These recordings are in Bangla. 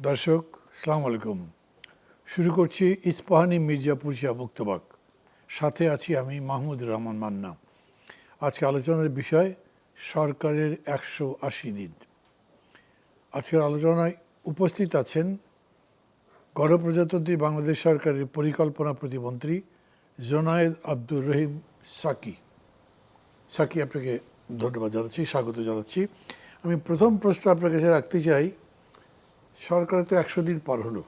দর্শক আসসালামু আলাইকুম। শুরু করছি ইস্পাহানি মির্জাপুর শাহ মুক্তবাক। সাথে আছি আমি মাহমুদুর রহমান মান্না। আজকে আলোচনার বিষয় সরকারের 180 দিন। আজকের আলোচনায় উপস্থিত আছেন গণপ্রজাতন্ত্রী বাংলাদেশ সরকারের পরিকল্পনা প্রতিমন্ত্রী জোনায়েদ আব্দুর রহিম সাকি। সাকি, আপনাকে ধন্যবাদ জানাচ্ছি, স্বাগত জানাচ্ছি। আমি প্রথম প্রশ্ন আপনার কাছে রাখতে চাই, সরকার তো 100 দিন পার হলো,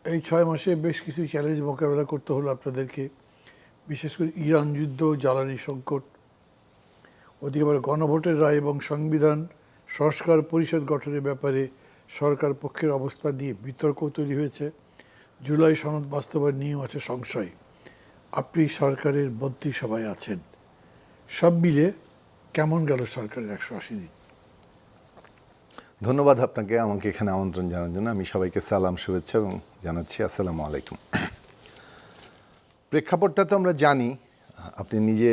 এই 6 মাসে বেশ কিছু চ্যালেঞ্জ মোকাবেলা করতে হলো আপনাদেরকে, বিশেষ করে ইরান যুদ্ধ, জ্বালানি সংকট, ওদিকে আবার গণভোটের রায় এবং সংবিধান সংস্কার পরিষদ গঠনের ব্যাপারে সরকার পক্ষের অবস্থান নিয়ে বিতর্ক তৈরি হয়েছে। জুলাই সনদ বাস্তবায়ন নিয়েও আছে সংশয়। আপনি সরকারের মন্ত্রিসভায় আছেন, সব মিলে কেমন গেল সরকারের 180 দিন? ধন্যবাদ আপনাকে আমাকে এখানে আমন্ত্রণ জানার জন্য। আমি সবাইকে সালাম, শুভেচ্ছা এবং জানাচ্ছি আসসালামু আলাইকুম। প্রেক্ষাপটটা তো আমরা জানি, আপনি নিজে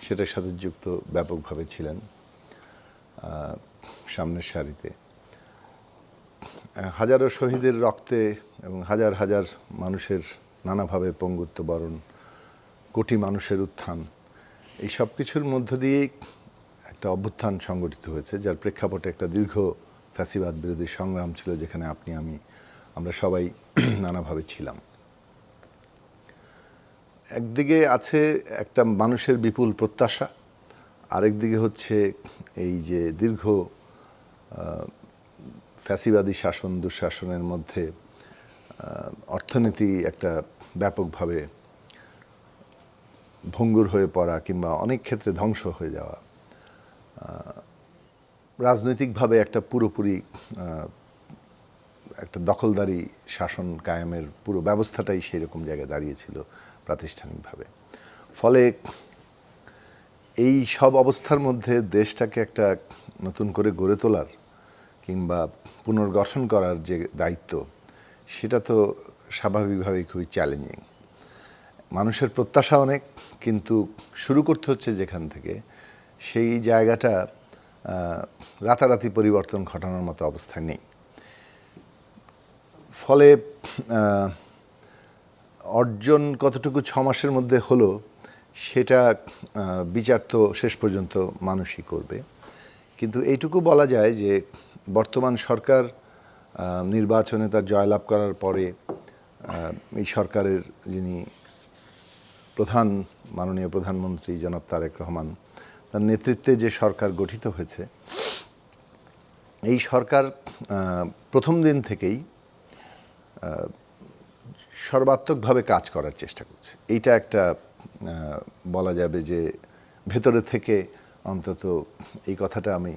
সেটার সাথে যুক্ত ব্যাপকভাবে ছিলেন, সামনের সারিতে। হাজারো শহীদের রক্তে এবং হাজার হাজার মানুষের নানাভাবে পঙ্গুত্ব বরণ, কোটি মানুষের উত্থান, এই সব কিছুর মধ্য দিয়ে একটা অভ্যুত্থান সংগঠিত হয়েছে, যার প্রেক্ষাপটে একটা দীর্ঘ ফ্যাসিবাদ বিরোধী সংগ্রাম ছিল, যেখানে আপনি আমরা সবাই নানাভাবে ছিলাম। একদিকে আছে একটা মানুষের বিপুল প্রত্যাশা, আরেকদিকে হচ্ছে এই যে দীর্ঘ ফ্যাসিবাদী শাসন দুঃশাসনের মধ্যে অর্থনীতি একটা ব্যাপকভাবে ভঙ্গুর হয়ে পড়া কিংবা অনেক ক্ষেত্রে ধ্বংস হয়ে যাওয়া, রাজনৈতিকভাবে একটা পুরোপুরি একটা দখলদারি শাসন কায়েমের পুরো ব্যবস্থাটাই সেই রকম জায়গায় দাঁড়িয়েছিল প্রাতিষ্ঠানিকভাবে। ফলে এই সব অবস্থার মধ্যে দেশটাকে একটা নতুন করে গড়ে তোলার কিংবা পুনর্গঠন করার যে দায়িত্ব, সেটা তো স্বাভাবিকভাবেই খুবই চ্যালেঞ্জিং। মানুষের প্রত্যাশা অনেক, কিন্তু শুরু করতে হচ্ছে যেখান থেকে, সেই জায়গাটা রাতারাতি পরিবর্তন ঘটানোর মতো অবস্থায় নেই। ফলে অর্জন কতটুকু 6 মাসের মধ্যে হলো, সেটা বিচার তো শেষ পর্যন্ত মানুষই করবে। কিন্তু এইটুকু বলা যায় যে বর্তমান সরকার নির্বাচনে তার জয়লাভ করার পরে এই সরকারের যিনি প্রধান, মাননীয় প্রধানমন্ত্রী জনাব তারেক রহমান, তার নেতৃত্বে যে সরকার গঠিত হয়েছে, এই সরকার প্রথম দিন থেকেই সর্বাত্মকভাবে কাজ করার চেষ্টা করছে। এইটা একটা বলা যাবে যে ভেতরে থেকে অন্তত এই কথাটা আমি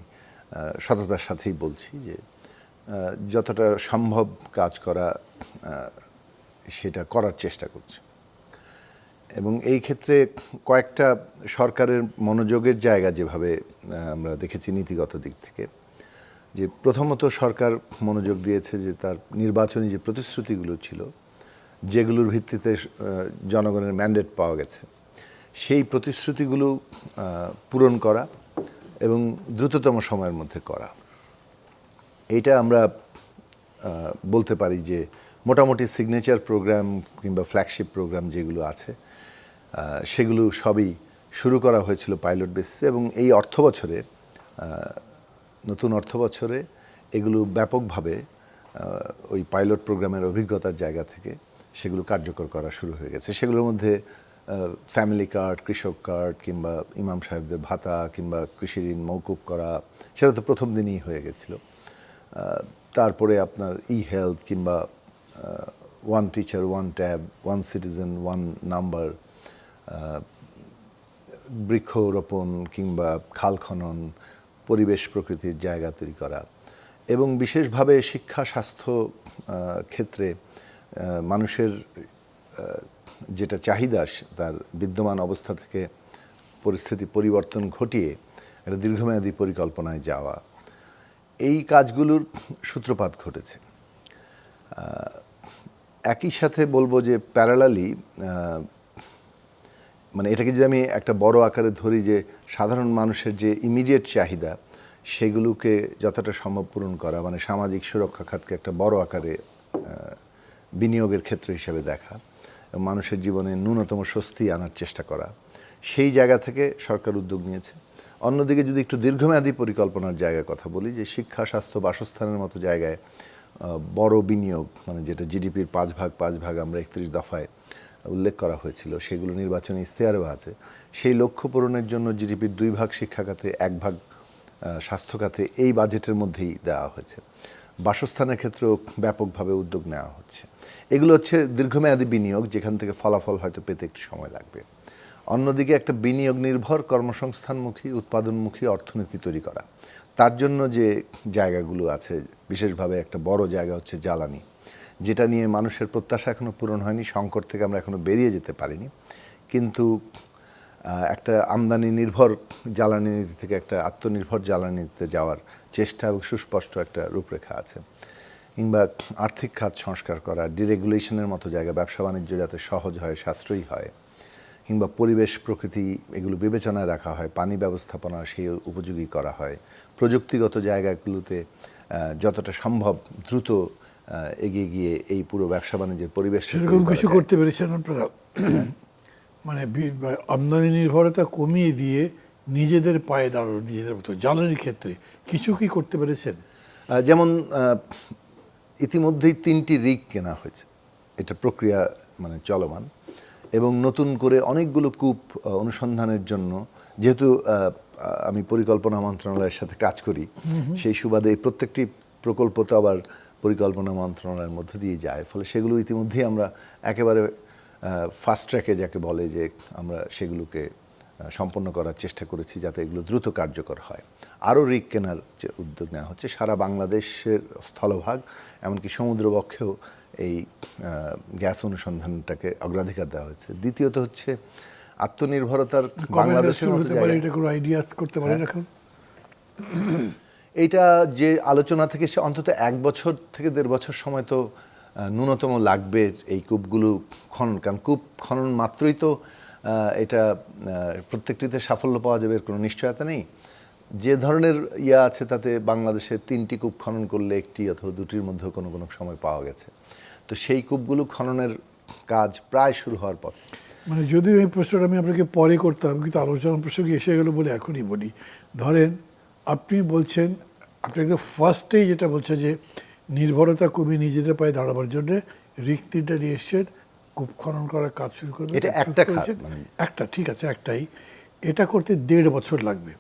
সততার সাথেই বলছি যে যতটা সম্ভব কাজ করা, সেটা করার চেষ্টা করছে। এবং এই ক্ষেত্রে কয়েকটা সরকারের মনোযোগের জায়গা যেভাবে আমরা দেখেছি নীতিগত দিক থেকে, যে প্রথমত সরকার মনোযোগ দিয়েছে যে তার নির্বাচনী যে প্রতিশ্রুতিগুলো ছিল, যেগুলোর ভিত্তিতে জনগণের ম্যান্ডেট পাওয়া গেছে, সেই প্রতিশ্রুতিগুলো পূরণ করা এবং দ্রুততম সময়ের মধ্যে করা। এইটা আমরা বলতে পারি যে মোটামুটি সিগনেচার প্রোগ্রাম কিংবা ফ্ল্যাগশিপ প্রোগ্রাম যেগুলো আছে, সেগুলো সবই শুরু করা হয়েছিল পাইলট বেসিসে, এবং এই অর্থবছরে, নতুন অর্থবছরে এগুলো ব্যাপকভাবে ওই পাইলট প্রোগ্রামের অভিজ্ঞতার জায়গা থেকে সেগুলো কার্যকর করা শুরু হয়ে গেছে। সেগুলোর মধ্যে ফ্যামিলি কার্ড, কৃষক কার্ড, কিংবা ইমাম সাহেবদের ভাতা, কিংবা কৃষি ঋণ মওকুফ করা, সেটা তো প্রথম দিনই হয়ে গেছিল। তারপরে আপনার হেলথ কিংবা one teacher one tab, one citizen one number, বৃক্ষরোপণ কিংবা খাল খনন, পরিবেশ প্রকৃতির জায়গা তৈরি করা, এবং বিশেষভাবে শিক্ষা স্বাস্থ্য ক্ষেত্রে মানুষের যেটা চাহিদা, তার বিদ্যমান অবস্থা থেকে পরিস্থিতি পরিবর্তন ঘটিয়ে একটা দীর্ঘমেয়াদী পরিকল্পনায় যাওয়া, এই কাজগুলোর সূত্রপাত ঘটেছে। একই সাথে বলবো যে প্যারালালি, মানে এটাকে যদি আমি একটা বড় আকারে ধরি, যে সাধারণ মানুষের যে ইমিডিয়েট চাহিদা, সেগুলোকে যতটা সম্ভব পূরণ করা, মানে সামাজিক সুরক্ষা খাতকে একটা বড় আকারে বিনিয়োগের ক্ষেত্র হিসেবে দেখা, মানুষের জীবনে ন্যূনতম স্বস্তি আনার চেষ্টা করা, সেই জায়গা থেকে সরকার উদ্যোগ নিয়েছে। অন্যদিকে যদি একটু দীর্ঘমেয়াদী পরিকল্পনার জায়গায় কথা বলি, যে শিক্ষা, স্বাস্থ্য, বাসস্থানের মতো জায়গায় বড় বিনিয়োগ, মানে যেটা জিডিপির 5 ভাগ আমরা 31 দফায় উল্লেখ করা হয়েছিল, সেগুলো নির্বাচনী ইশতেহারেও আছে। সেই লক্ষ্য পূরণের জন্য জিডিপির 2 ভাগ শিক্ষা খাতে, 1 ভাগ স্বাস্থ্য খাতে এই বাজেটের মধ্যেই দেওয়া হয়েছে। বাসস্থানের ক্ষেত্রেও ব্যাপকভাবে উদ্যোগ নেওয়া হচ্ছে। এগুলো হচ্ছে দীর্ঘমেয়াদী বিনিয়োগ, যেখান থেকে ফলাফল হয়তো পেতে একটু সময় লাগবে। অন্যদিকে একটা বিনিয়োগ নির্ভর, কর্মসংস্থানমুখী, উৎপাদনমুখী অর্থনীতি তৈরি করা, তার জন্য যে জায়গাগুলো আছে, বিশেষভাবে একটা বড় জায়গা হচ্ছে জ্বালানি, যেটা নিয়ে মানুষের প্রত্যাশা এখনো পূরণ হয়নি। সংকট থেকে আমরা এখনো বেরিয়ে যেতে পারিনি, কিন্তু একটা আমদানি নির্ভর জ্বালানি নীতি থেকে একটা আত্মনির্ভর জ্বালানি নীতিতে যাওয়ার চেষ্টা এবং সুস্পষ্ট একটা রূপরেখা আছে। কিংবা আর্থিক খাত সংস্কার করা, ডিরেগুলেশনের মতো জায়গা, ব্যবসা বাণিজ্য যাতে সহজ হয়, সাশ্রয়ী হয়, কিংবা পরিবেশ প্রকৃতি এগুলো বিবেচনায় রাখা হয়, পানি ব্যবস্থাপনা সেই উপযোগী করা হয়, প্রযুক্তিগত জায়গাগুলোতে যতটা সম্ভব দ্রুত এগিয়ে গিয়ে এই পুরো ব্যবসা বাণিজ্যের পরিবেশ সেরকম কিছু করতে পেরেছেন আপনারা? মানে আমদানি নির্ভরতা কমিয়ে দিয়ে নিজেদের পায়ে দাঁড়ানো, নিজেদের মতো জ্বালানির ক্ষেত্রে কিছু কি করতে পেরেছেন? যেমন ইতিমধ্যেই 3টি রিগ কেনা হয়েছে, এটা প্রক্রিয়া মানে চলমান, এবং নতুন করে অনেকগুলো কূপ অনুসন্ধানের জন্য, যেহেতু আমি পরিকল্পনা মন্ত্রণালয়ের সাথে কাজ করি, সেই সুবাদে এই প্রত্যেকটি প্রকল্প তো আবার পরিকল্পনা মন্ত্রণালয়ের মধ্য দিয়ে যায়, ফলে সেগুলো ইতিমধ্যেই আমরা একেবারে ফাস্ট ট্র্যাকে যাকে বলে, যে আমরা সেগুলোকে সম্পন্ন করার চেষ্টা করেছি যাতে এগুলো দ্রুত কার্যকর হয়। আরও রিগ কেনার যে উদ্যোগ নেওয়া হচ্ছে সারা বাংলাদেশের স্থলভাগ, এমনকি সমুদ্রবক্ষেও এই গ্যাস অনুসন্ধানটাকে অগ্রাধিকার দেওয়া হয়েছে। দ্বিতীয়ত হচ্ছে আত্মনির্ভরতার বাংলাদেশের মতো জায়গায় এটা কোনো আইডিয়া করতে পারেন এখন? এইটা যে আলোচনা থেকে সে অন্তত 1 বছর থেকে 1.5 বছর সময় তো ন্যূনতম লাগবে এই কূপগুলো খনন, কারণ কূপ খনন মাত্রই তো এটা প্রত্যেকটিতে সাফল্য পাওয়া যাবে এর কোনো নিশ্চয়তা নেই। যে ধরনের আছে তাতে বাংলাদেশে 3টি কূপ খনন করলে 1টি অথবা 2টির মধ্যে কোনো কোনো সময় পাওয়া গেছে। তো সেই কূপগুলো খননের কাজ প্রায় শুরু হওয়ার পথে। মানে যদিও এই প্রশ্নটা আমি আপনাকে পরে করতাম, কিন্তু আলোচনার প্রসঙ্গে এসে গেল বলে এখনই বলি। ধরেন আপনি বলছেন, আপনি একদম ফার্স্টেই যেটা বলছে যে নির্ভরতা কমিয়ে নিজেদের পায়ে দাঁড়াবার জন্য রিগ 3টা নিয়ে এসছেন, কূপ খনন করার কাজ শুরু করবেন। এটা একটা খাত, একটা, ঠিক আছে, একটাই। এটা করতে 1.5 বছর লাগবে।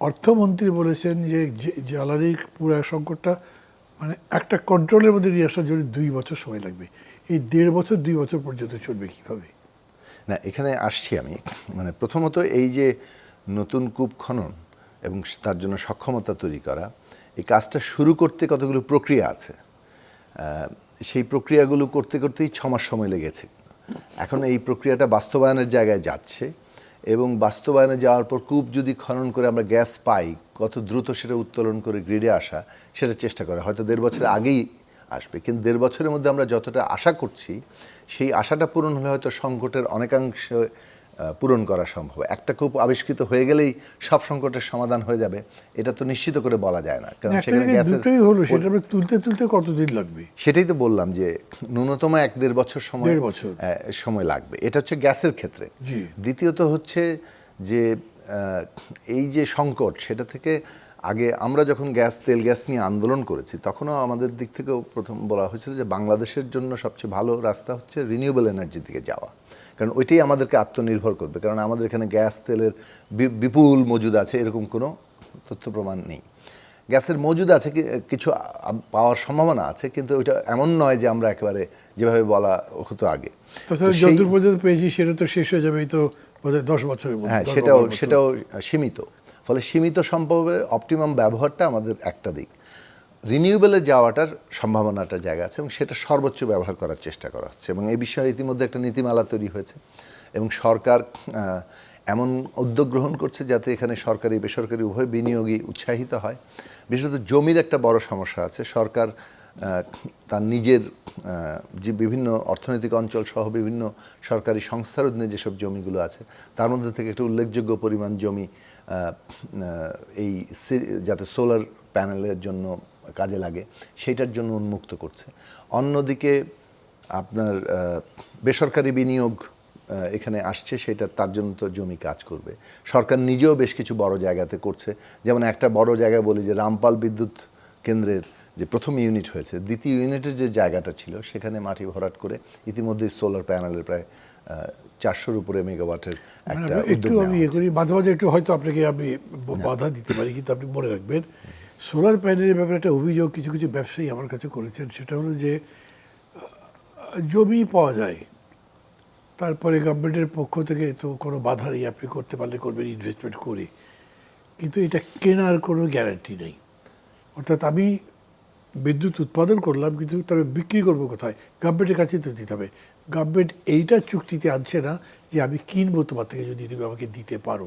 অর্থমন্ত্রী বলেছেন যে জ্বালানির পুরো সংকটটা মানে একটা কন্ট্রোলের মধ্যে নিয়ে আসার জন্য 2 বছর সময় লাগবে। এই 1.5 বছর 2 বছর পর্যন্ত চলবে কীভাবে? না, এখানে আসছি আমি। মানে প্রথমত এই যে নতুন কূপ খনন এবং তার জন্য সক্ষমতা তৈরি করা, এই কাজটা শুরু করতে কতগুলো প্রক্রিয়া আছে। সেই প্রক্রিয়াগুলো করতে করতেই 6 মাস সময় লেগেছে। এখন এই প্রক্রিয়াটা বাস্তবায়নের জায়গায় যাচ্ছে, এবং বাস্তবায়নে যাওয়ার পর কূপ যদি খনন করে আমরা গ্যাস পাই, কত দ্রুত সেটা উত্তোলন করে গ্রিডে আসা, সেটা চেষ্টা করা। হয়তো 1.5 বছর আগেই আসবে, কিন্তু 1.5 বছরের মধ্যে আমরা যতটা আশা করছি, সেই আশাটা পূরণ হলে হয়তো সংকটের অনেকাংশ পূরণ করা সম্ভব। একটা কূপ আবিষ্কৃত হয়ে গেলেই সব সংকটের সমাধান হয়ে যাবে, এটা তো নিশ্চিত করে বলা যায় না। কারণ দুটোই হলো, সেটা তুলতে তুলতে কতদিন লাগবে? সেটাই তো বললাম যে ন্যূনতম 1-1.5 বছর সময় লাগবে। এটা হচ্ছে গ্যাসের ক্ষেত্রে। দ্বিতীয়ত হচ্ছে যে এই যে সংকট, সেটা থেকে আগে আমরা যখন তেল গ্যাস নিয়ে আন্দোলন করেছি, তখনও আমাদের দিক থেকেও প্রথম বলা হয়েছিল যে বাংলাদেশের জন্য সবচেয়ে ভালো রাস্তা হচ্ছে রিনিউয়েবল এনার্জির দিকে যাওয়া, কারণ ওইটাই আমাদেরকে আত্মনির্ভর করবে। কারণ আমাদের এখানে গ্যাস তেলের বিপুল মজুদ আছে, এরকম কোনো তথ্য প্রমাণ নেই। গ্যাসের মজুদ আছে, কিছু পাওয়ার সম্ভাবনা আছে, কিন্তু ওইটা এমন নয় যে আমরা একেবারে যেভাবে বলা হতো আগে। যতদূর পর্যন্ত পেয়েছি সেটা তো শেষ হয়ে যাবে, এই তো 10 বছরের মধ্যে। হ্যাঁ, সেটাও সীমিত। ফলে সীমিত সম্ভবের অপটিমাম ব্যবহারটা আমাদের একটা দিক। রিনিউয়েবলে যাওয়াটার সম্ভাবনাটা জায়গা আছে, এবং সেটা সর্বোচ্চ ব্যবহার করার চেষ্টা করা হচ্ছে। এবং এই বিষয়ে ইতিমধ্যে একটা নীতিমালা তৈরি হয়েছে, এবং সরকার এমন উদ্যোগ গ্রহণ করছে যাতে এখানে সরকারি বেসরকারি উভয় বিনিয়োগই উৎসাহিত হয়। বিশেষত জমির একটা বড় সমস্যা আছে। সরকার তার নিজের যে বিভিন্ন অর্থনৈতিক অঞ্চল সহ বিভিন্ন সরকারি সংস্থার অধীনে যেসব জমিগুলো আছে, তার মধ্যে থেকে একটা উল্লেখযোগ্য পরিমাণ জমি এই যাতে সোলার প্যানেলের জন্য কাজে লাগে সেইটার জন্য উন্মুক্ত করছে। অন্যদিকে আপনার বেসরকারি বিনিয়োগ এখানে আসছে, সেটা তার জন্য তো জমি কাজ করবে। সরকার নিজেও বেশ কিছু বড় জায়গাতে করছে, যেমন একটা বড় জায়গায় বলি যে রামপাল বিদ্যুৎ কেন্দ্রের যে প্রথম ইউনিট হয়েছে, দ্বিতীয় ইউনিটের যে জায়গাটা ছিল সেখানে মাটি ভরাট করে ইতিমধ্যেই সোলার প্যানেলের প্রায় 400-র উপরে মেগাওয়াটের একটা একটু উদ্যোগ আমি করি মাঝে মাঝে একটু হয়তো আপনাকে আমি বাধা দিতে পারি, কিন্তু আপনি মনে রাখবেন সোলার প্যানেলের ব্যাপারে একটা অভিযোগ কিছু কিছু ব্যবসায়ী আমার কাছে করেছেন। সেটা হলো যে জমি পাওয়া যায়, তারপরে গভর্নমেন্টের পক্ষ থেকে তো কোনো বাধা নেই, আপনি করতে পারলে করবেন ইনভেস্টমেন্ট করে, কিন্তু এটা কেনার কোনো গ্যারান্টি নেই। অর্থাৎ আমি বিদ্যুৎ উৎপাদন করলাম, কিন্তু তবে বিক্রি করবো কোথায়? গভর্নমেন্টের কাছে তো দিতে হবে। গভর্নমেন্ট এইটা চুক্তিতে আনছে না যে আমি কিনবো তোমার থেকে যদি তুমি আমাকে দিতে পারো,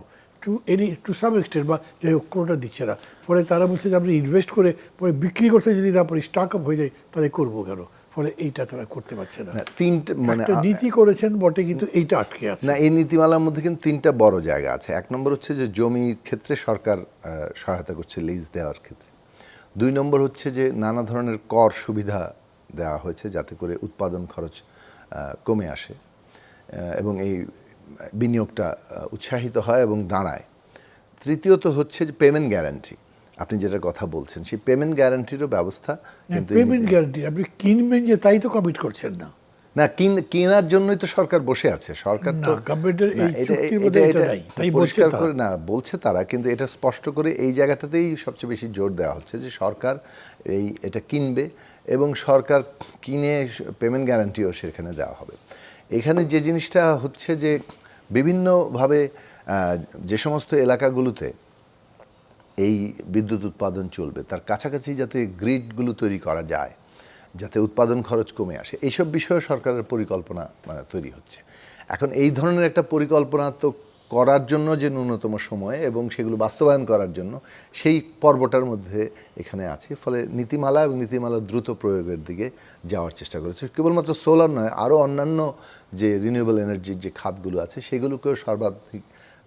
টু সাম এক্সটেন্ট, বা যাই হোক কোনোটা দিচ্ছে না। ফলে তারা বলছে যে আমরা ইনভেস্ট করে পরে বিক্রি করতে যদি না পারি, স্টক আপ হয়ে যায়, তাহলে করবো কেন? ফলে এইটা তারা করতে পারছে না। তিনটে মানে একটা নীতি করেছেন বটে, কিন্তু এইটা আটকে আছে। না, এই নীতিমালার মধ্যে কিন্তু তিনটা বড় জায়গা আছে। এক নম্বর হচ্ছে যে জমির ক্ষেত্রে সরকার সহায়তা করছে লিজ দেওয়ার ক্ষেত্রে। 2 নম্বর হচ্ছে যে নানা ধরনের কর সুবিধা দেওয়া হয়েছে যাতে করে উৎপাদন খরচ কমে আসে এবং এই বিনিয়োগটা উৎসাহিত হয় এবং দাঁড়ায়। তৃতীয়ত হচ্ছে যে পেমেন্ট গ্যারান্টি, আপনি যেটার কথা বলছেন, সেই পেমেন্ট গ্যারান্টিরও ব্যবস্থা কিন্তু পেমেন্ট গ্যারান্টি আপনি কিনবেন যে তাই তো কমিট করছেন না। না, কেনার জন্যই তো সরকার বসে আছে। সরকার তো গভর্নমেন্টের এই চুক্তির মধ্যে এটা নাই, তাই বলছে পরিষ্কার করে না বলছে তারা, কিন্তু এটা স্পষ্ট করে এই জায়গাটাতেই সবচেয়ে বেশি জোর দেওয়া হচ্ছে যে সরকার এটা কিনবে এবং সরকার কিনে পেমেন্ট গ্যারান্টিও সেখানে দেওয়া হবে। এখানে যে জিনিসটা হচ্ছে যে বিভিন্নভাবে যে সমস্ত এলাকাগুলোতে এই বিদ্যুৎ উৎপাদন চলবে তার কাছাকাছি যাতে গ্রিডগুলো তৈরি করা যায়, যাতে উৎপাদন খরচ কমে আসে, এইসব বিষয়ে সরকারের পরিকল্পনা তৈরি হচ্ছে। এখন এই ধরনের একটা পরিকল্পনা তো করার জন্য যে ন্যূনতম সময় এবং সেগুলো বাস্তবায়ন করার জন্য সেই পর্বটার মধ্যে এখানে আছে। ফলে নীতিমালা এবং নীতিমালা দ্রুত প্রয়োগের দিকে যাওয়ার চেষ্টা করেছে। কেবলমাত্র সোলার নয়, আরও অন্যান্য যে রিনিউয়েবল এনার্জির যে খাতগুলো আছে সেগুলোকেও সর্বাধিক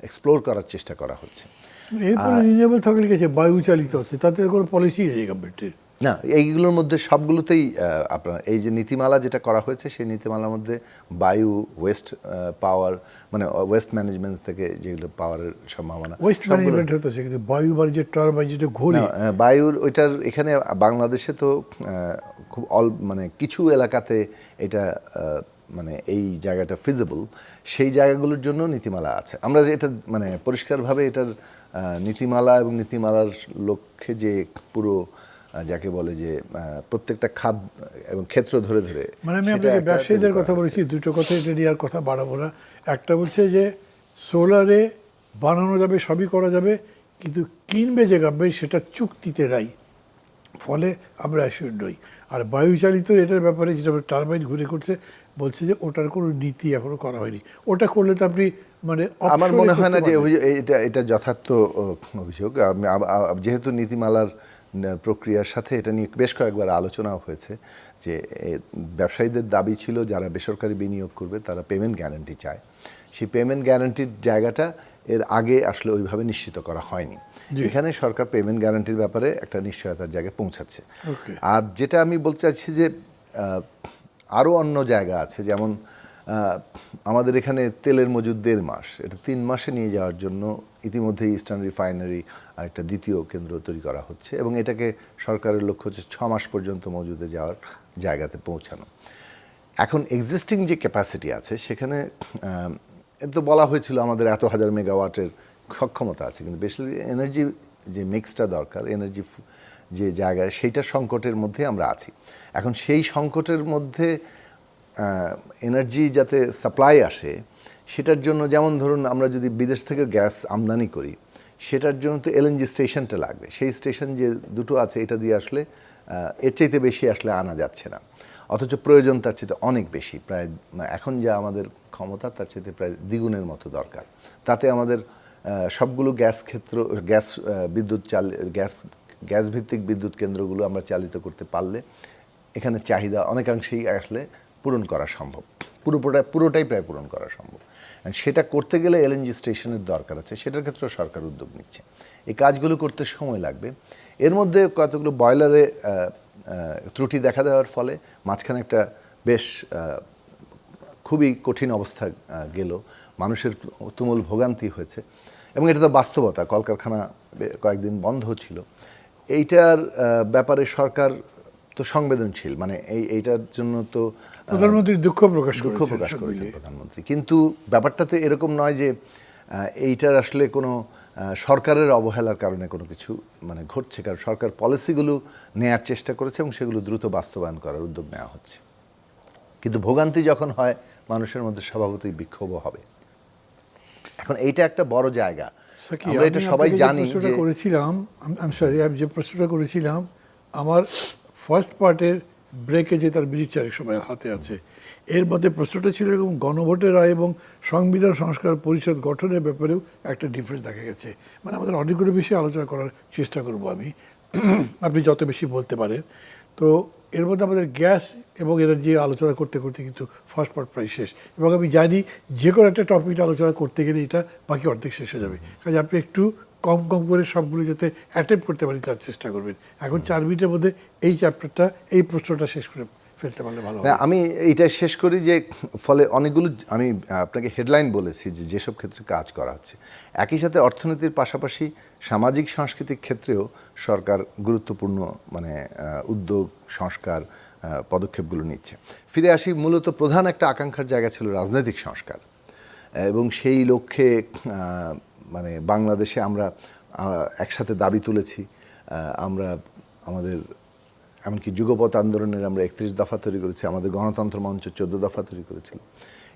এক্সপ্লোর করার চেষ্টা করা হচ্ছে। এরপরে রিনিউয়েবল থাকলে গেছে বায়ু চালিত হচ্ছে, তাতে কোনো পলিসি নেই গভর্নমেন্টের। না, এইগুলোর মধ্যে সবগুলোতেই আপনার এই যে নীতিমালা যেটা করা হয়েছে সেই নীতিমালার মধ্যে বায়ু, ওয়েস্ট পাওয়ার, মানে ওয়েস্ট ম্যানেজমেন্ট থেকে যেগুলো পাওয়ারের সম্ভাবনা, ওয়েস্ট ম্যানেজমেন্ট হচ্ছে, কিন্তু বায়ু বা যে টারবাইন যেটা ঘুরে বায়ুর ওইটার এখানে বাংলাদেশে তো খুব মানে কিছু এলাকাতে এটা মানে এই জায়গাটা ফিজিবল, সেই জায়গাগুলোর জন্য নীতিমালা আছে। আমরা যে এটা মানে পরিষ্কারভাবে এটার নীতিমালা এবং নীতিমালার লক্ষ্যে যে পুরো যাকে বলে যে প্রত্যেকটা খাত এবং ক্ষেত্র ধরে ধরে, মানে আমি আপনাকে ব্যবসায়ীদের কথা বলেছি, দুটো কথা এটা নিয়ে আর কথা বাড়াবো না। একটা বলছে যে সোলারে বানানো যাবে, সবই করা যাবে, কিন্তু কিনবে যে গভর্নমেন্ট সেটা চুক্তিতে নাই, ফলে আমরা অ্যাসিওর নই। আর বায়ুচালিত এটার ব্যাপারে যেটা টারবাইন ঘুরে করছে, বলছে যে ওটার কোনো নীতি এখনো করা হয়নি। ওটা করলে তো আপনি মানে আমার মনে হয় না যে এটা যথার্থ অভিযোগ। যেহেতু নীতিমালার প্রক্রিয়ার সাথে এটা নিয়ে বেশ কয়েকবার আলোচনাও হয়েছে যে ব্যবসায়ীদের দাবি ছিল যারা বেসরকারি বিনিয়োগ করবে তারা পেমেন্ট গ্যারান্টি চায়। সেই পেমেন্ট গ্যারান্টির জায়গাটা এর আগে আসলে ওইভাবে নিশ্চিত করা হয়নি। এখানে সরকার পেমেন্ট গ্যারান্টির ব্যাপারে একটা নিশ্চয়তার জায়গায় পৌঁছাচ্ছে। আর যেটা আমি বলতে চাচ্ছি যে আরও অন্য জায়গা আছে, যেমন আমাদের এখানে তেলের মজুদ 1.5 মাস, এটা 3 মাসে নিয়ে যাওয়ার জন্য ইতিমধ্যে ইস্টার্ন রিফাইনারি আর একটা দ্বিতীয় কেন্দ্র তৈরি করা হচ্ছে এবং এটাকে সরকারের লক্ষ্য হচ্ছে 6 মাস পর্যন্ত মজুদে যাওয়ার জায়গাতে পৌঁছানো। এখন এক্সিস্টিং যে ক্যাপাসিটি আছে সেখানে এটা তো বলা হয়েছিল আমাদের এত হাজার মেগাওয়াটের সক্ষমতা আছে, কিন্তু বেসিক্যালি এনার্জি যে মিক্সটা দরকার, এনার্জি যে জায়গায়, সেইটা সংকটের মধ্যে আমরা আছি। এখন সেই সংকটের মধ্যে এনার্জি যাতে সাপ্লাই আসে সেটার জন্য, যেমন ধরুন আমরা যদি বিদেশ থেকে গ্যাস আমদানি করি সেটার জন্য তো এলএনজি স্টেশনটা লাগবে। সেই স্টেশন যে দুটো আছে এটা দিয়ে আসলে এর চাইতে বেশি আসলে আনা যাচ্ছে না, অথচ প্রয়োজন তার চাইতে অনেক বেশি, প্রায় এখন যা আমাদের ক্ষমতা তার চাইতে প্রায় দ্বিগুণের মতো দরকার। তাতে আমাদের সবগুলো গ্যাস ভিত্তিক বিদ্যুৎ কেন্দ্রগুলো আমরা চালিত করতে পারলে এখানে চাহিদা অনেকাংশেই আসলে পূরণ করা সম্ভব। পুরোটাই প্রায় পূরণ করা সম্ভব। And সেটা করতে গেলে এলএনজি স্টেশনের দরকার আছে, সেটার ক্ষেত্রে সরকার উদ্যোগ নিচ্ছে। এই কাজগুলো করতে সময় লাগবে। এর মধ্যে কতগুলো বয়লারে ত্রুটি দেখা দেওয়ার ফলে মাঝখানে একটা বেশ খুবই কঠিন অবস্থা গেল, মানুষের তুমুল ভোগান্তি হয়েছে এবং এটা তো বাস্তবতা। কলকারখানা কয়েকদিন বন্ধ ছিল। এইটার ব্যাপারে সরকার তো সংবেদনশীল, মানে এইটার জন্য তো প্রধানমন্ত্রী দুঃখ প্রকাশ করেছেন প্রধানমন্ত্রী। কিন্তু ব্যাপারটা তো এরকম নয় যে এইটার আসলে কোনো সরকারের অবহেলার কারণে কোনো কিছু মানে ঘটছে, কারণ সরকার পলিসিগুলো নেয়ার চেষ্টা করেছে এবং সেগুলো দ্রুত বাস্তবায়ন করার উদ্যোগ নেওয়া হচ্ছে। কিন্তু ভোগান্তি যখন হয় মানুষের মধ্যে স্বভাবতই বিক্ষোভ হবে। এখন এইটা একটা বড় জায়গা, আমরা এটা সবাই জানি। যে করেছিলাম আমি যে প্রশ্নটা করেছিলাম, আমার ফার্স্ট পার্টের ব্রেকে যে তার মিনিট চারেক সময় হাতে আছে, এর মধ্যে প্রশ্নটা ছিল এরকম গণভোটের রায় এবং সংবিধান সংস্কার পরিষদ গঠনের ব্যাপারেও একটা ডিফারেন্স দেখা গেছে। মানে আমাদের অনেকগুলো বিষয়ে আলোচনা করার চেষ্টা করব আমি, আপনি যত বেশি বলতে পারেন। তো এর মধ্যে আমাদের গ্যাস এবং এনার্জি আলোচনা করতে করতে কিন্তু ফার্স্ট পার্ট প্রায় শেষ, এবং আমি জানি যে কোনো একটা টপিক আলোচনা করতে গেলে এটা বাকি অর্ধেক শেষ হয়ে যাবে। কাজে আপনি একটু কম কম করে সবগুলো যাতে অ্যাটেম্প করতে পারি তার চেষ্টা করবেন। এখন 4 মিনিটের মধ্যে এই চ্যাপ্টারটা, এই প্রশ্নটা শেষ করে ফেলতে পারলে ভালো হবে। আমি এইটা শেষ করি যে ফলে অনেকগুলো আমি আপনাকে হেডলাইন বলেছি যে যেসব ক্ষেত্রে কাজ করা হচ্ছে, একই সাথে অর্থনীতির পাশাপাশি সামাজিক সাংস্কৃতিক ক্ষেত্রেও সরকার গুরুত্বপূর্ণ মানে উদ্যোগ সংস্কার পদক্ষেপগুলো নিচ্ছে। ফিরে আসি, মূলত প্রধান একটা আকাঙ্ক্ষার জায়গা ছিল রাজনৈতিক সংস্কার, এবং সেই লক্ষ্যে মানে বাংলাদেশে আমরা একসাথে দাবি তুলেছি। আমরা আমাদের এমনকি যুগপৎ আন্দোলনের আমরা 31 দফা তৈরি করেছি, আমাদের গণতন্ত্র মঞ্চ 14 দফা তৈরি করেছিল।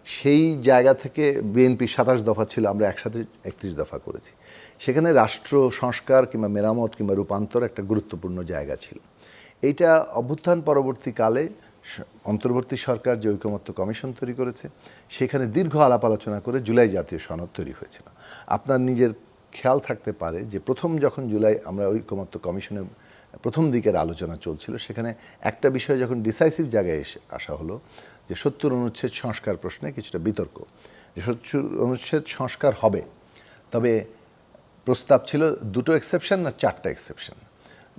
সেই জায়গা থেকে বিএনপি 27 দফা ছিল, আমরা একসাথে 31 দফা করেছি। সেখানে রাষ্ট্র সংস্কার কিংবা মেরামত কিংবা রূপান্তর একটা গুরুত্বপূর্ণ জায়গা ছিল। এইটা অভ্যুত্থান পরবর্তীকালে অন্তর্বর্তী সরকার যে ঐকমত্য কমিশন তৈরি করেছে, সেখানে দীর্ঘ আলাপ আলোচনা করে জুলাই জাতীয় সনদ তৈরি হয়েছিল। আপনার নিজের খেয়াল থাকতে পারে যে প্রথম যখন জুলাই আমরা ঐকমত্য কমিশনের প্রথম দিকের আলোচনা চলছিল, সেখানে একটা বিষয় যখন ডিসাইসিভ জায়গায় আসা হলো যে 70 অনুচ্ছেদ সংস্কার প্রশ্নে কিছুটা বিতর্ক, যে 70 অনুচ্ছেদ সংস্কার হবে, তবে প্রস্তাব ছিল 2টো এক্সেপশন না 4টা এক্সেপশন।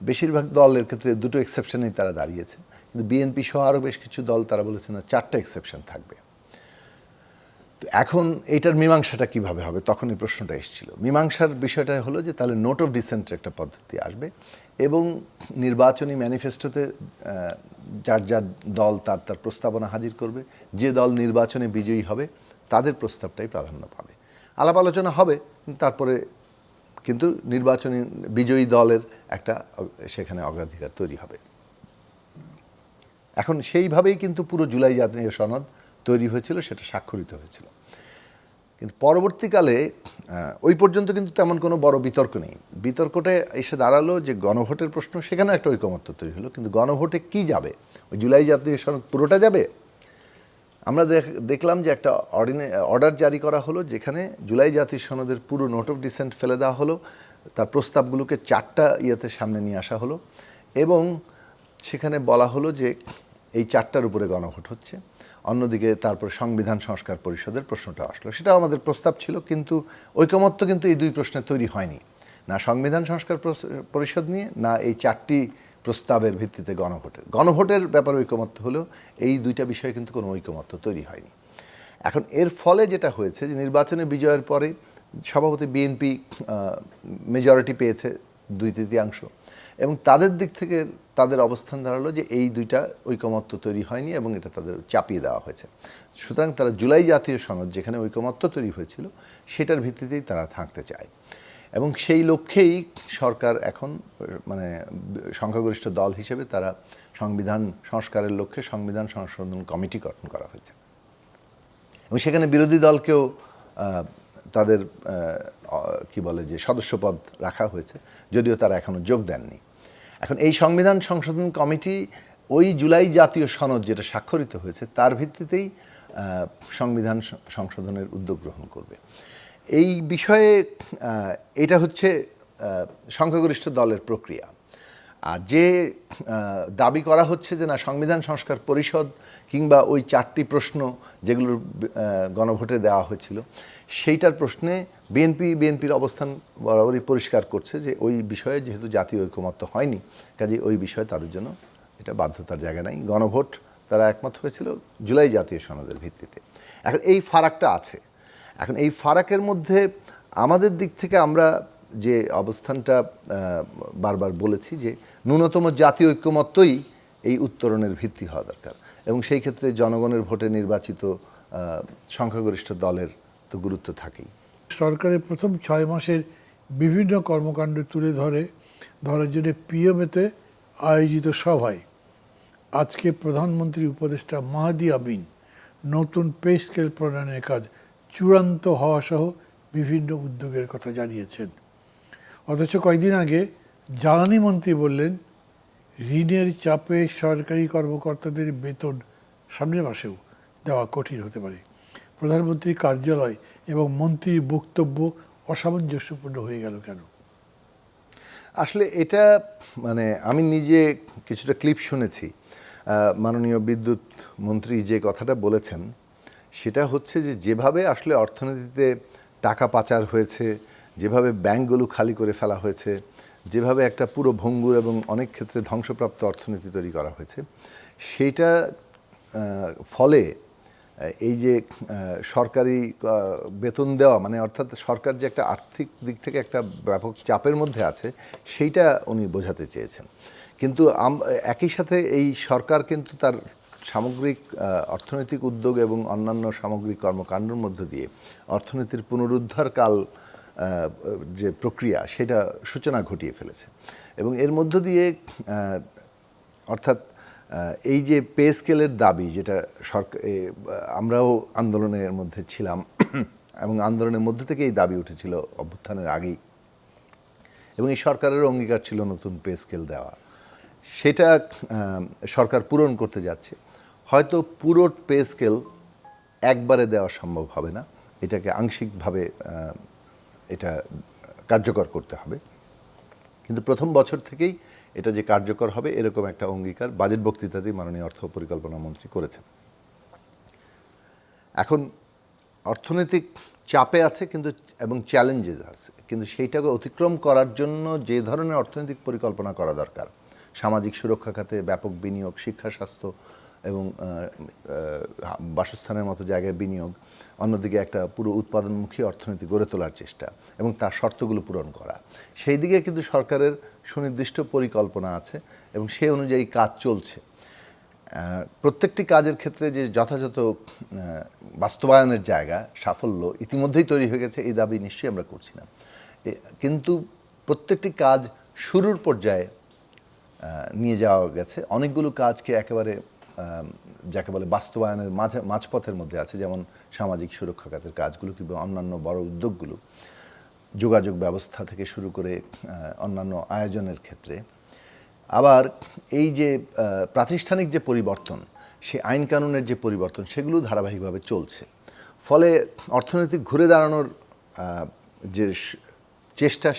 বেশিরভাগ দলের ক্ষেত্রে 2টো এক্সেপশনেই তারা দাঁড়িয়েছে, কিন্তু বিএনপি সহ আরও বেশ কিছু দল তারা বলেছে না 4টা এক্সেপশন থাকবে। তো এখন এইটার মীমাংসাটা কিভাবে হবে, তখন এই প্রশ্নটা এসেছিল। মীমাংসার বিষয়টা হলো যে তাহলে নোট অফ ডিসেন্টের একটা পদ্ধতি আসবে এবং নির্বাচনী ম্যানিফেস্টোতে যার যার দল তার তার প্রস্তাবনা হাজির করবে, যে দল নির্বাচনে বিজয়ী হবে তাদের প্রস্তাবটাই প্রাধান্য পাবে। আলাপ আলোচনা হবে, তারপরে কিন্তু নির্বাচনী বিজয়ী দলের একটা সেখানে অগ্রাধিকার তৈরি হবে। এখন সেইভাবেই কিন্তু পুরো জুলাই জাতীয় সনদ তৈরি হয়েছিল, সেটা স্বাক্ষরিত হয়েছিল। কিন্তু পরবর্তীকালে ওই পর্যন্ত কিন্তু তেমন কোনো বড় বিতর্ক নেই। বিতর্কটা এসে দাঁড়ালো যে গণভোটের প্রশ্ন, সেখানে একটা ঐকমত্য তৈরি হলো, কিন্তু গণভোটে কি যাবে, ওই জুলাই জাতীয় সনদ পুরোটা যাবে? আমরা দেখলাম যে একটা অর্ডার জারি করা হলো, যেখানে জুলাই জাতীয় সনদের পুরো নোট অফ ডিসেন্ট ফেলে দেওয়া হলো, তার প্রস্তাবগুলোকে 4টা ইয়েতে সামনে নিয়ে আসা হলো এবং সেখানে বলা হলো যে এই 4টার উপরে গণভোট হচ্ছে। অন্যদিকে তারপর সংবিধান সংস্কার পরিষদের প্রশ্নটা আসলো, সেটাও আমাদের প্রস্তাব ছিল, কিন্তু ঐকমত্য কিন্তু এই 2 প্রশ্নে তৈরি হয়নি, না সংবিধান সংস্কার পরিষদ নিয়ে, না এই 4টি প্রস্তাবের ভিত্তিতে গণভোটের ব্যাপারে ঐকমত্য হলেও এই 2টা বিষয়ে কিন্তু কোনো ঐকমত্য তৈরি হয়নি। এখন এর ফলে যেটা হয়েছে যে নির্বাচনে বিজয়ের পরে স্বভাবতই বিএনপি মেজরিটি পেয়েছে 2/3 এবং তাদের দিক থেকে তাদের অবস্থান দাঁড়ালো যে এই 2টা ঐকমত্য তৈরি হয়নি এবং এটা তাদের চাপিয়ে দেওয়া হয়েছে। সুতরাং তারা জুলাই জাতীয় সনদ যেখানে ঐকমত্য তৈরি হয়েছিল সেটার ভিত্তিতেই তারা থাকতে চায় এবং সেই লক্ষ্যেই সরকার এখন মানে সংখ্যাগরিষ্ঠ দল হিসেবে তারা সংবিধান সংস্কারের লক্ষ্যে সংবিধান সংশোধন কমিটি গঠন করা হয়েছে এবং সেখানে বিরোধী দলকেও তাদের কি বলে যে সদস্যপদ রাখা হয়েছে, যদিও তারা এখনো যোগ দেননি। এখন এই সংবিধান সংশোধন কমিটি ওই জুলাই জাতীয় সনদ যেটা স্বাক্ষরিত হয়েছে তার ভিত্তিতেই সংবিধান সংশোধনের উদ্যোগ গ্রহণ করবে। এই বিষয়ে এটা হচ্ছে সংখ্যাগরিষ্ঠ দলের প্রক্রিয়া। আর যে দাবি করা হচ্ছে যে না সংবিধান সংস্কার পরিষদ কিংবা ওই 4টি প্রশ্ন যেগুলোর গণভোটে দেওয়া হয়েছিল সেইটার প্রশ্নে বিএনপির অবস্থান বরাবরই পরিষ্কার করছে যে ওই বিষয়ে যেহেতু জাতীয় ঐকমত্য হয়নি, কাজে ওই বিষয়ে তাদের জন্য এটা বাধ্যতার জায়গা নাই। গণভোট তারা একমত হয়েছিল জুলাই জাতীয় সনদের ভিত্তিতে। এখন এই ফারাকটা আছে। এখন এই ফারাকের মধ্যে আমাদের দিক থেকে আমরা যে অবস্থানটা বারবার বলেছি যে ন্যূনতম জাতীয় ঐক্যমত্যই এই উত্তরণের ভিত্তি হওয়া দরকার, এবং সেই ক্ষেত্রে জনগণের ভোটে নির্বাচিত সংখ্যাগরিষ্ঠ দলের তো গুরুত্ব থাকেই। সরকারের প্রথম 6 মাসের বিভিন্ন কর্মকাণ্ড তুলে ধরার জন্য পিএমএতে আয়োজিত সভায় আজকে প্রধানমন্ত্রী উপদেষ্টা মাহাদি আমিন নতুন পে স্কেল প্রণয়নের কাজ চূড়ান্ত হওয়া সহ বিভিন্ন উদ্যোগের কথা জানিয়েছেন। অথচ কয়েকদিন আগে জ্বালানি মন্ত্রী বললেন ঋণের চাপে সরকারি কর্মকর্তাদের বেতন সামনের মাসেও দেওয়া কঠিন হতে পারে। প্রধানমন্ত্রীর কার্যালয় এবং মন্ত্রীর বক্তব্য অসামঞ্জস্যপূর্ণ হয়ে গেল কেন? আসলে এটা মানে আমি নিজে কিছুটা ক্লিপ শুনেছি। মাননীয় বিদ্যুৎ মন্ত্রী যে কথাটা বলেছেন সেটা হচ্ছে যে যেভাবে আসলে অর্থনীতিতে টাকা পাচার হয়েছে, যেভাবে ব্যাংকগুলো খালি করে ফেলা হয়েছে, যেভাবে একটা পুরো ভঙ্গুর এবং অনেক ক্ষেত্রে ধ্বংসপ্রাপ্ত অর্থনীতি তৈরি করা হয়েছে, সেইটা ফলে এই যে সরকারি বেতন দেওয়া মানে অর্থাৎ সরকার যে একটা আর্থিক দিক থেকে একটা ব্যাপক চাপের মধ্যে আছে সেইটা উনি বোঝাতে চেয়েছেন। কিন্তু একই সাথে এই সরকার কিন্তু তার সামগ্রিক অর্থনৈতিক উদ্যোগ এবং অন্যান্য সামগ্রিক কর্মকাণ্ডের মধ্য দিয়ে অর্থনীতির পুনরুদ্ধার কাল যে প্রক্রিয়া সেটা সূচনা ঘটিয়ে ফেলেছে, এবং এর মধ্য দিয়ে অর্থাৎ এই যে পে স্কেলের দাবি যেটা সরকার, আমরাও আন্দোলনের মধ্যে ছিলাম এবং আন্দোলনের মধ্যে থেকে এই দাবি উঠেছিল অভ্যুত্থানের আগেই, এবং এই সরকারেরও অঙ্গীকার ছিল নতুন পে স্কেল দেওয়া, সেটা সরকার পূরণ করতে যাচ্ছে। হয়তো পুরো পে স্কেল একবারে দেওয়া সম্ভব হবে না, এটাকে আংশিকভাবে এটা কার্যকর করতে হবে, কিন্তু প্রথম বছর থেকেই এটা যে কার্যকর হবে এরকম একটা অঙ্গীকার বাজেট বক্তৃতাতেই মাননীয় অর্থ পরিকল্পনা মন্ত্রী করেছেন। এখন অর্থনৈতিক চাপে আছে কিন্তু এবং চ্যালেঞ্জেস আছে, কিন্তু সেইটাকে অতিক্রম করার জন্য যে ধরনের অর্থনৈতিক পরিকল্পনা করা দরকার, সামাজিক সুরক্ষা খাতে ব্যাপক বিনিয়োগ, শিক্ষা, স্বাস্থ্য এবং বাসস্থানের মতো জায়গায় বিনিয়োগ, অন্যদিকে একটা পুরো উৎপাদনমুখী অর্থনীতি গড়ে তোলার চেষ্টা এবং তার শর্তগুলো পূরণ করা, সেই দিকে কিন্তু সরকারের সুনির্দিষ্ট পরিকল্পনা আছে এবং সেই অনুযায়ী কাজ চলছে। প্রত্যেকটি কাজের ক্ষেত্রে যে যথাযথ বাস্তবায়নের জায়গা, সাফল্য ইতিমধ্যেই তৈরি হয়ে গেছে, এই দাবি নিশ্চয়ই আমরা করছি না, কিন্তু প্রত্যেকটি কাজ শুরুর পর্যায়ে নিয়ে যাওয়া গেছে। অনেকগুলো কাজকে একেবারে যাকে বলে বাস্তবায়নের মাঝপথের মধ্যে আছে, যেমন সামাজিক সুরক্ষা খাতের কাজগুলো কিংবা অন্যান্য বড় উদ্যোগগুলো, যোগাযোগ ব্যবস্থা থেকে শুরু করে অন্যান্য আয়োজনের ক্ষেত্রে। আবার এই যে প্রাতিষ্ঠানিক যে পরিবর্তন, সে আইন কানুনের যে পরিবর্তন, সেগুলো ধারাবাহিকভাবে চলছে। ফলে অর্থনৈতিক ঘুরে দাঁড়ানোর যে চেষ্টা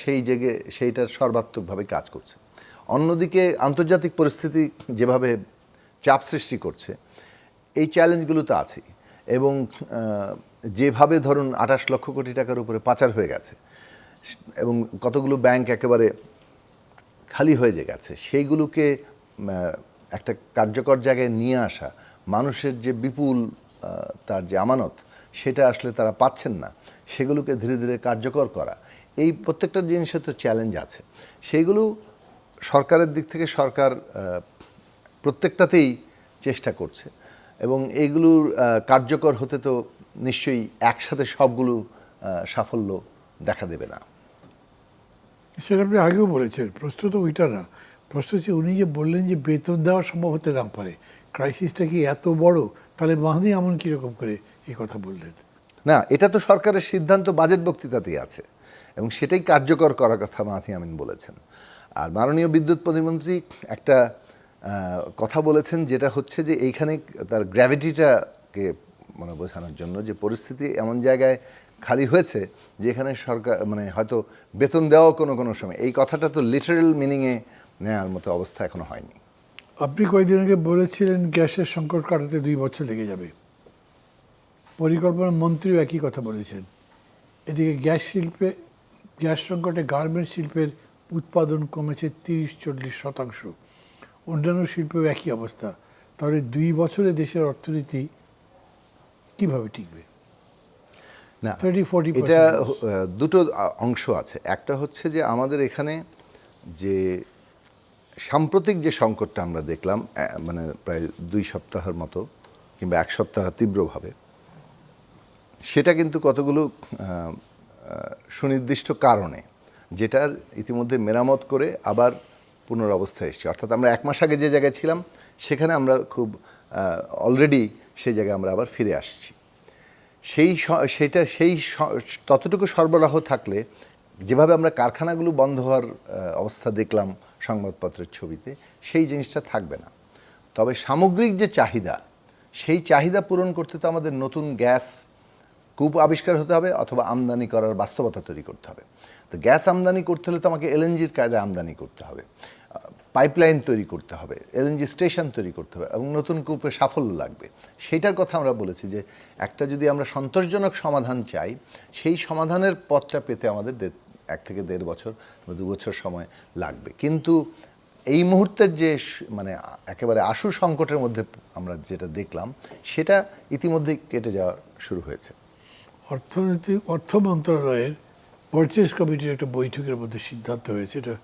সেইটার সর্বাত্মকভাবে কাজ করছে। অন্যদিকে আন্তর্জাতিক পরিস্থিতি যেভাবে চাপ সৃষ্টি করছে, এই চ্যালেঞ্জগুলো তো আছেই, এবং যেভাবে ধরুন 28 লক্ষ কোটি টাকার উপরে পাচার হয়ে গেছে এবং কতগুলো ব্যাংক একেবারে খালি হয়ে গেছে, সেইগুলোকে একটা কার্যকর জায়গায় নিয়ে আসা, মানুষের যে বিপুল তার যে আমানত সেটা আসলে তারা পাচ্ছেন না, সেগুলোকে ধীরে ধীরে কার্যকর করা, এই প্রত্যেকটা জিনিসের তো চ্যালেঞ্জ আছে। সেইগুলো সরকারের দিক থেকে সরকার প্রত্যেকটাতেই চেষ্টা করছে, এবং এইগুলোর কার্যকর হতে তো নিশ্চয়ই একসাথে সবগুলো সাফল্য দেখা দেবে না। সেটা আপনি আগেও বলেছেন, প্রশ্ন তো ওইটা না, প্রশ্ন হচ্ছে উনি যে বললেন যে বেতন দেওয়া সম্ভব হতে না পারে, ক্রাইসিসটা কি এত বড়? তাহলে মাহাদি এমন কীরকম করে এই কথা বললেন? না, এটা তো সরকারের সিদ্ধান্ত বাজেট বক্তৃতাতেই আছে এবং সেটাই কার্যকর করার কথা মাহাদি আমিন বলেছেন। আর মাননীয় বিদ্যুৎ প্রতিমন্ত্রী একটা কথা বলেছেন, যেটা হচ্ছে যে এইখানে তার গ্র্যাভিটিটাকে মানে বোঝানোর জন্য, যে পরিস্থিতি এমন জায়গায় খালি হয়েছে যেখানে সরকার মানে হয়তো বেতন দেওয়াও কোনো সময়, এই কথাটা তো লিটারাল মিনিংয়ে নেওয়ার মতো অবস্থা এখনো হয়নি। আপনি কয়েকদিন আগে বলেছিলেন গ্যাসের সংকট কাটাতে 2 বছর লেগে যাবে। পরিকল্পনা মন্ত্রীও একই কথা বলেছেন। এদিকে গ্যাস সংকটে গার্মেন্টস শিল্পের উৎপাদন কমেছে 30-40%। অন্যান্য শিল্পেও একই অবস্থা। তাহলে 2 বছরে দেশের অর্থনীতি কিভাবে টিকবে? না, 30-40% এটা দুটো অংশ আছে। একটা হচ্ছে যে আমাদের এখানে যে সাম্প্রতিক যে সংকটটা আমরা দেখলাম, মানে প্রায় 2 সপ্তাহের মতো কিংবা 1 সপ্তাহ তীব্রভাবে, সেটা কিন্তু কতগুলো সুনির্দিষ্ট কারণে, যেটার ইতিমধ্যে মেরামত করে আবার পুনরবস্থায় এসেছি। অর্থাৎ আমরা 1 মাস আগে যে জায়গায় ছিলাম সেখানে আমরা খুব অলরেডি সেই জায়গায় আমরা আবার ফিরে আসছি। ততটুকু সরবরাহ থাকলে, যেভাবে আমরা কারখানাগুলো বন্ধ হওয়ার অবস্থা দেখলাম সংবাদপত্রের ছবিতে, সেই জিনিসটা থাকবে না। তবে সামগ্রিক যে চাহিদা, সেই চাহিদা পূরণ করতে তো আমাদের নতুন গ্যাস কূপ আবিষ্কার হতে হবে অথবা আমদানি করার বাস্তবতা তৈরি করতে হবে। তো গ্যাস আমদানি করতে হলে তো আমাকে এলএনজির কায়দায় আমদানি করতে হবে, পাইপলাইন তৈরি করতে হবে, এলএনজি স্টেশন তৈরি করতে হবে এবং নতুন কূপে সাফল্য লাগবে। সেইটার কথা আমরা বলেছি যে একটা যদি আমরা সন্তোষজনক সমাধান চাই, সেই সমাধানের পথটা পেতে আমাদের 1 থেকে 1.5 বছর বা 2 বছর সময় লাগবে। কিন্তু এই মুহূর্তের যে মানে একেবারে আশু সংকটের মধ্যে আমরা যেটা দেখলাম, সেটা ইতিমধ্যেই কেটে যাওয়া শুরু হয়েছে। অর্থ মন্ত্রণালয়ের পারচেজ কমিটির একটা বৈঠকের মধ্যে সিদ্ধান্ত হয়েছে, এটা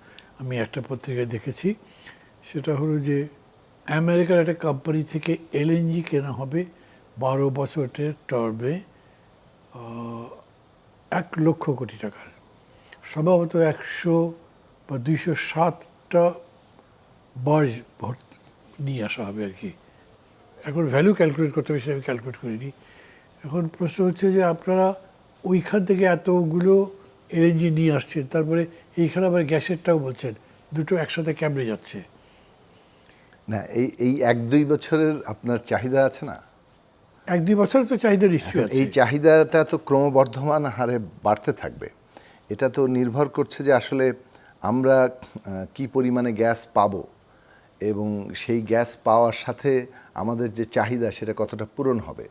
আমি একটা পত্রিকায় দেখেছি। সেটা হলো যে আমেরিকার একটা কোম্পানি থেকে এলএনজি কেনা হবে 12 বছরের টার্মে 1 লক্ষ কোটি টাকার। সম্ভবত 100 বা 207টা বার্জ নিয়ে আসা হবে আর কি। এখন ভ্যালু ক্যালকুলেট করতে হবে, সেটা আমি ক্যালকুলেট করিনি। এখন প্রশ্ন হচ্ছে যে আপনারা ওইখান থেকে এতগুলো এলএনজি নিয়ে আসছেন, তারপরে এইখানে আবার গ্যাসেরটাও বলছেন, দুটো একসাথে কেমনে যাচ্ছে? না, এই 1-2 বছরের আপনার চাহিদা আছে না, 1-2 বছরের তো চাহিদা নিশ্চয়ই আছে। এই চাহিদাটা তো ক্রমবর্ধমান হারে বাড়তে থাকবে। এটা তো নির্ভর করছে যে আসলে আমরা কি পরিমাণে গ্যাস পাবো এবং সেই গ্যাস পাওয়ার সাথে আমাদের যে চাহিদা সেটা কতটা পূরণ হবে।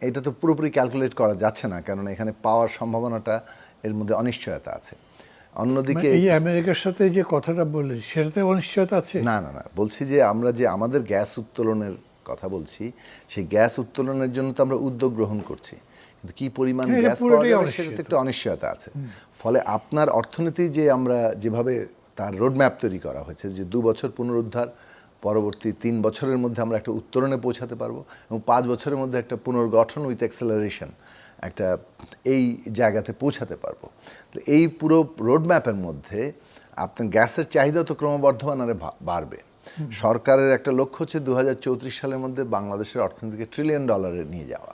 এটা তো পুরোপুরি ক্যালকুলেট করা যাচ্ছে না, কারণ এখানে পাওয়ার সম্ভাবনাটা এর মধ্যে অনিশ্চয়তা আছে। অন্যদিকে এই আমেরিকার সাথে যে কথাটা বললেন, সেটাতে অনিশ্চয়তা আছে? না, বলছি যে আমরা যে আমাদের গ্যাস উত্তোলনের কথা বলছি, সেই গ্যাস উত্তোলনের জন্য তো আমরা উদ্যোগ গ্রহণ করছি, কিন্তু কি পরিমাণ গ্যাস পাওয়া যাবে সেটাতে একটু অনিশ্চয়তা আছে। ফলে আপনার অর্থনীতি যে আমরা যেভাবে তার রোডম্যাপ তৈরি করা হয়েছে, যে 2 বছর পুনরুদ্ধার, পরবর্তী 3 বছরের মধ্যে আমরা একটা উত্তরণে পৌঁছাতে পারবো এবং 5 বছরের মধ্যে একটা পুনর্গঠন উইথ অ্যাক্সেলারেশন একটা এই জায়গাতে পৌঁছাতে পারবো। তো এই পুরো রোডম্যাপের মধ্যে আপনার গ্যাসের চাহিদা তো ক্রমবর্ধমান হারে বাড়বে। সরকারের একটা লক্ষ্য হচ্ছে 2034 সালের মধ্যে বাংলাদেশের অর্থনীতিকে $1 ট্রিলিয়ন নিয়ে যাওয়া।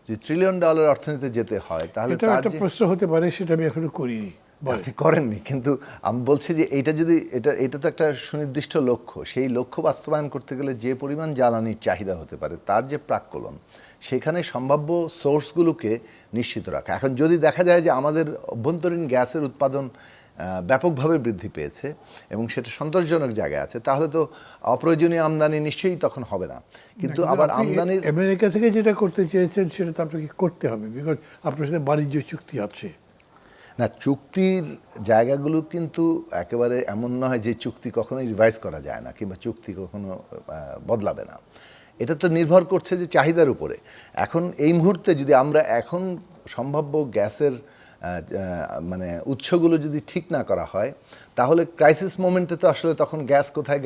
যদি $1 ট্রিলিয়ন অর্থনীতিতে যেতে হয়, তাহলে এটা একটা প্রশ্ন হতে পারে, সেটা আমি এখনো করিনি। আপনি করেননি, কিন্তু আমি বলছি যে এটা তো একটা সুনির্দিষ্ট লক্ষ্য। সেই লক্ষ্য বাস্তবায়ন করতে গেলে যে পরিমাণ জ্বালানির চাহিদা হতে পারে, তার যে প্রাক্কলন, সেখানে সম্ভাব্য সোর্সগুলোকে নিশ্চিত রাখা। এখন যদি দেখা যায় যে আমাদের অভ্যন্তরীণ গ্যাসের উৎপাদন ব্যাপকভাবে বৃদ্ধি পেয়েছে এবং সেটা সন্তোষজনক জায়গায় আছে, তাহলে তো অপ্রয়োজনীয় আমদানি নিশ্চয়ই তখন হবে না। কিন্তু আবার আমদানির আমেরিকা থেকে যেটা করতে চেয়েছেন সেটা তো আপনাকে করতে হবে, বিকজ আপনার সাথে বাণিজ্য চুক্তি আছে। না, চুক্তির জায়গাগুলো কিন্তু একেবারে এমন নয় যে চুক্তি কখনোই রিভাইজ করা যায় না কিংবা চুক্তি কখনো বদলাবে না। এটা তো নির্ভর করছে যে চাহিদার উপরে। এখন এই মুহূর্তে যদি আমরা এখন সম্ভাব্য গ্যাসের মানে উৎসগুলো যদি ঠিক না করা হয়, তাহলে ক্রাইসিস মোমেন্টে তো আসলে তখন গ্যাস কোথায়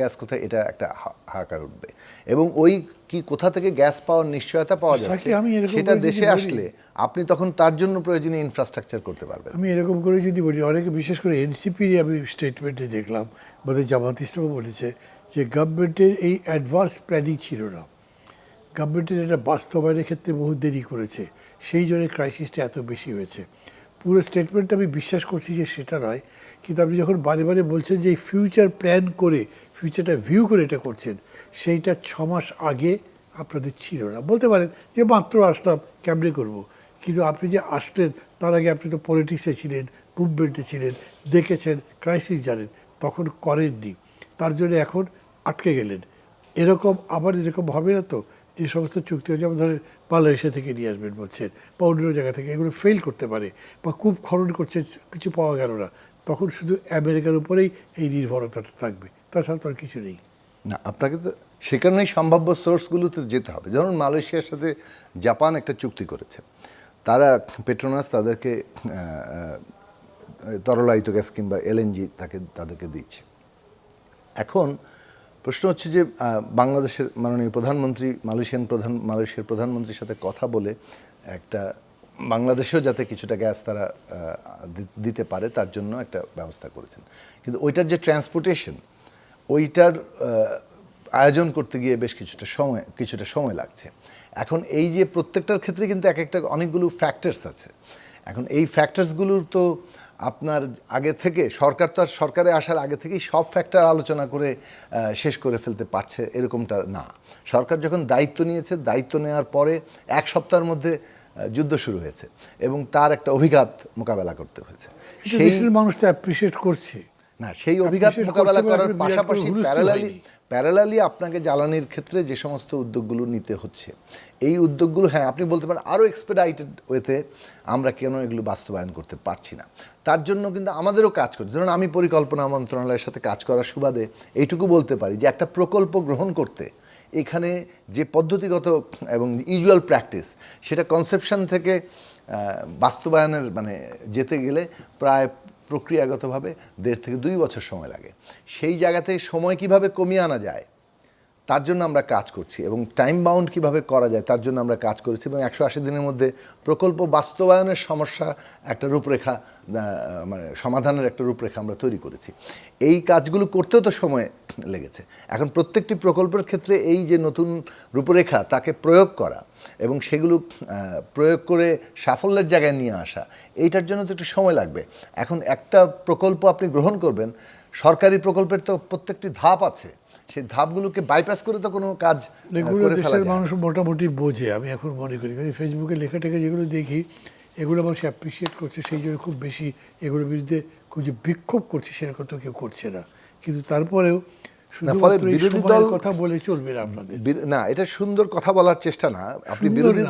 এটা একটা হাহাকার উঠবে এবং ওই কি কোথা থেকে গ্যাস পাওয়ার নিশ্চয়তা পাওয়া যাচ্ছে সেটা দেশে আসলে আপনি তখন তার জন্য প্রয়োজনীয় ইনফ্রাস্ট্রাকচার করতে পারবেন। আমি এরকম করে যদি বলি, অনেকে বিশেষ করে এনসিপির আমি স্টেটমেন্টে দেখলাম, বোধহয় জামাত ইসলামও বলেছে যে গভর্নমেন্টের এই অ্যাডভান্স প্ল্যানিং ছিল না, গভর্নমেন্টের এটা বাস্তবায়নের ক্ষেত্রে বহু দেরি করেছে, সেই জন্য ক্রাইসিসটা এত বেশি হয়েছে। পুরো স্টেটমেন্টটা আমি বিশ্বাস করছি যে সেটা নয়, কিন্তু আপনি যখন বারে বারে বলছেন যে ফিউচার প্ল্যান করে, ফিউচারটা ভিউ করে এটা করছেন, সেইটা 6 মাস আগে আপনাদের ছিল না। বলতে পারেন যে মাত্র আসলাম, কেমনে করবো, কিন্তু আপনি যে আসলেন তার আগে আপনি তো পলিটিক্সে ছিলেন, মুভমেন্টে ছিলেন, দেখেছেন, ক্রাইসিস জানেন, তখন করেননি, তার জন্য এখন আটকে গেলেন। আবার এরকম হবে না তো যে সমস্ত চুক্তি হচ্ছে, যেমন ধরেন বাংলাদেশে থেকে নিয়ে আসবেন বলছেন বা অন্য জায়গা থেকে, এগুলো ফেল করতে পারে বা খুব খনন করছে, কিছু পাওয়া গেল না, তখন শুধু আমেরিকার উপরেই এই নির্ভরতাটা থাকবে, তাছাড়া তো আর কিছু নেই। না, আপনাকে তো সে কারণেই সম্ভাব্য সোর্সগুলোতে যেতে হবে। যেমন মালয়েশিয়ার সাথে জাপান একটা চুক্তি করেছে, তারা পেট্রোনাস তাদেরকে তরলায়িত গ্যাস কিংবা এলএনজি তাদেরকে দিচ্ছে। এখন প্রশ্ন হচ্ছে যে বাংলাদেশের মাননীয় প্রধানমন্ত্রী মালয়েশিয়ার প্রধানমন্ত্রীর সাথে কথা বলে একটা বাংলাদেশেও যাতে কিছুটা গ্যাস তারা দিতে পারে তার জন্য একটা ব্যবস্থা করেছেন। কিন্তু ওইটার যে ট্রান্সপোর্টেশন, ওইটার আয়োজন করতে গিয়ে বেশ কিছুটা সময় লাগছে। এখন এই যে প্রত্যেকটার ক্ষেত্রে কিন্তু একটা অনেকগুলো ফ্যাক্টরস আছে। এখন এই ফ্যাক্টরসগুলোর তো আপনার আগে থেকে সরকারে আসার আগে থেকেই সব ফ্যাক্টর আলোচনা করে শেষ করে ফেলতে পারছে এরকমটা না। সরকার যখন দায়িত্ব নিয়েছে, দায়িত্ব নেওয়ার পরে এক সপ্তাহের মধ্যে যুদ্ধ শুরু হয়েছে এবং তার একটা অভিঘাত মোকাবেলা করতে হয়েছে। সেই মানুষ তো অ্যাপ্রিসিয়েট করছে না, সেই অভিঘাত মোকাবেলা করার পাশাপাশি প্যারালালি আপনাকে জ্বালানির ক্ষেত্রে যে সমস্ত উদ্যোগগুলো নিতে হচ্ছে, এই উদ্যোগগুলো, হ্যাঁ আপনি বলতে পারেন আরও এক্সপেডাইটেড ওয়েতে আমরা কেন এগুলো বাস্তবায়ন করতে পারছি না। তার জন্য কিন্তু আমাদেরও কাজ করতে, ধরুন আমি পরিকল্পনা মন্ত্রণালয়ের সাথে কাজ করার সুবাদে এইটুকু বলতে পারি যে একটা প্রকল্প গ্রহণ করতে এখানে যে পদ্ধতিগত এবং ইউজুয়াল প্র্যাকটিস, সেটা কনসেপশন থেকে বাস্তবায়নের যেতে গেলে প্রায় প্রক্রিয়াগতভাবে 1.5 থেকে 2 বছর সময় লাগে। সেই জায়গাতে সময় কিভাবে কমিয়ে আনা যায় তার জন্য আমরা কাজ করছি এবং টাইম বাউন্ড কিভাবে করা যায় তার জন্য আমরা কাজ করেছি এবং 180 দিনের মধ্যে প্রকল্প বাস্তবায়নের সমস্যা একটা রূপরেখা, সমাধানের একটা রূপরেখা আমরা তৈরি করেছি। এই কাজগুলো করতেও তো সময় লেগেছে। এখন প্রত্যেকটি প্রকল্পের ক্ষেত্রে এই যে নতুন রূপরেখা তাকে প্রয়োগ করা এবং সেগুলো প্রয়োগ করে সাফল্যের জায়গায় নিয়ে আসা, এইটার জন্য তো একটু সময় লাগবে। এখন একটা প্রকল্প আপনি গ্রহণ করবেন, সরকারি প্রকল্পের তো প্রত্যেকটি ধাপ আছে, সেই ধাপগুলোকে বাইপাস করে তো কোনো কাজ করে ফেলা যায় না। মানুষ মোটামুটি বোঝে, আমি এখন মনে করি ফেসবুকে লেখাটাকে যেগুলো দেখি এগুলো মানুষ অ্যাপ্রিসিয়েট করছে, সেই জন্য খুব বেশি এগুলোর বিরুদ্ধে খুব যে বিক্ষোভ করছে সেরকম তো কেউ করছে না। কিন্তু তারপরেও ফলে বিরোধী দল কথা বলে চলবে না আপনাদের, না, এটা সুন্দর কথা বলার চেষ্টা না, আপনি বিরোধী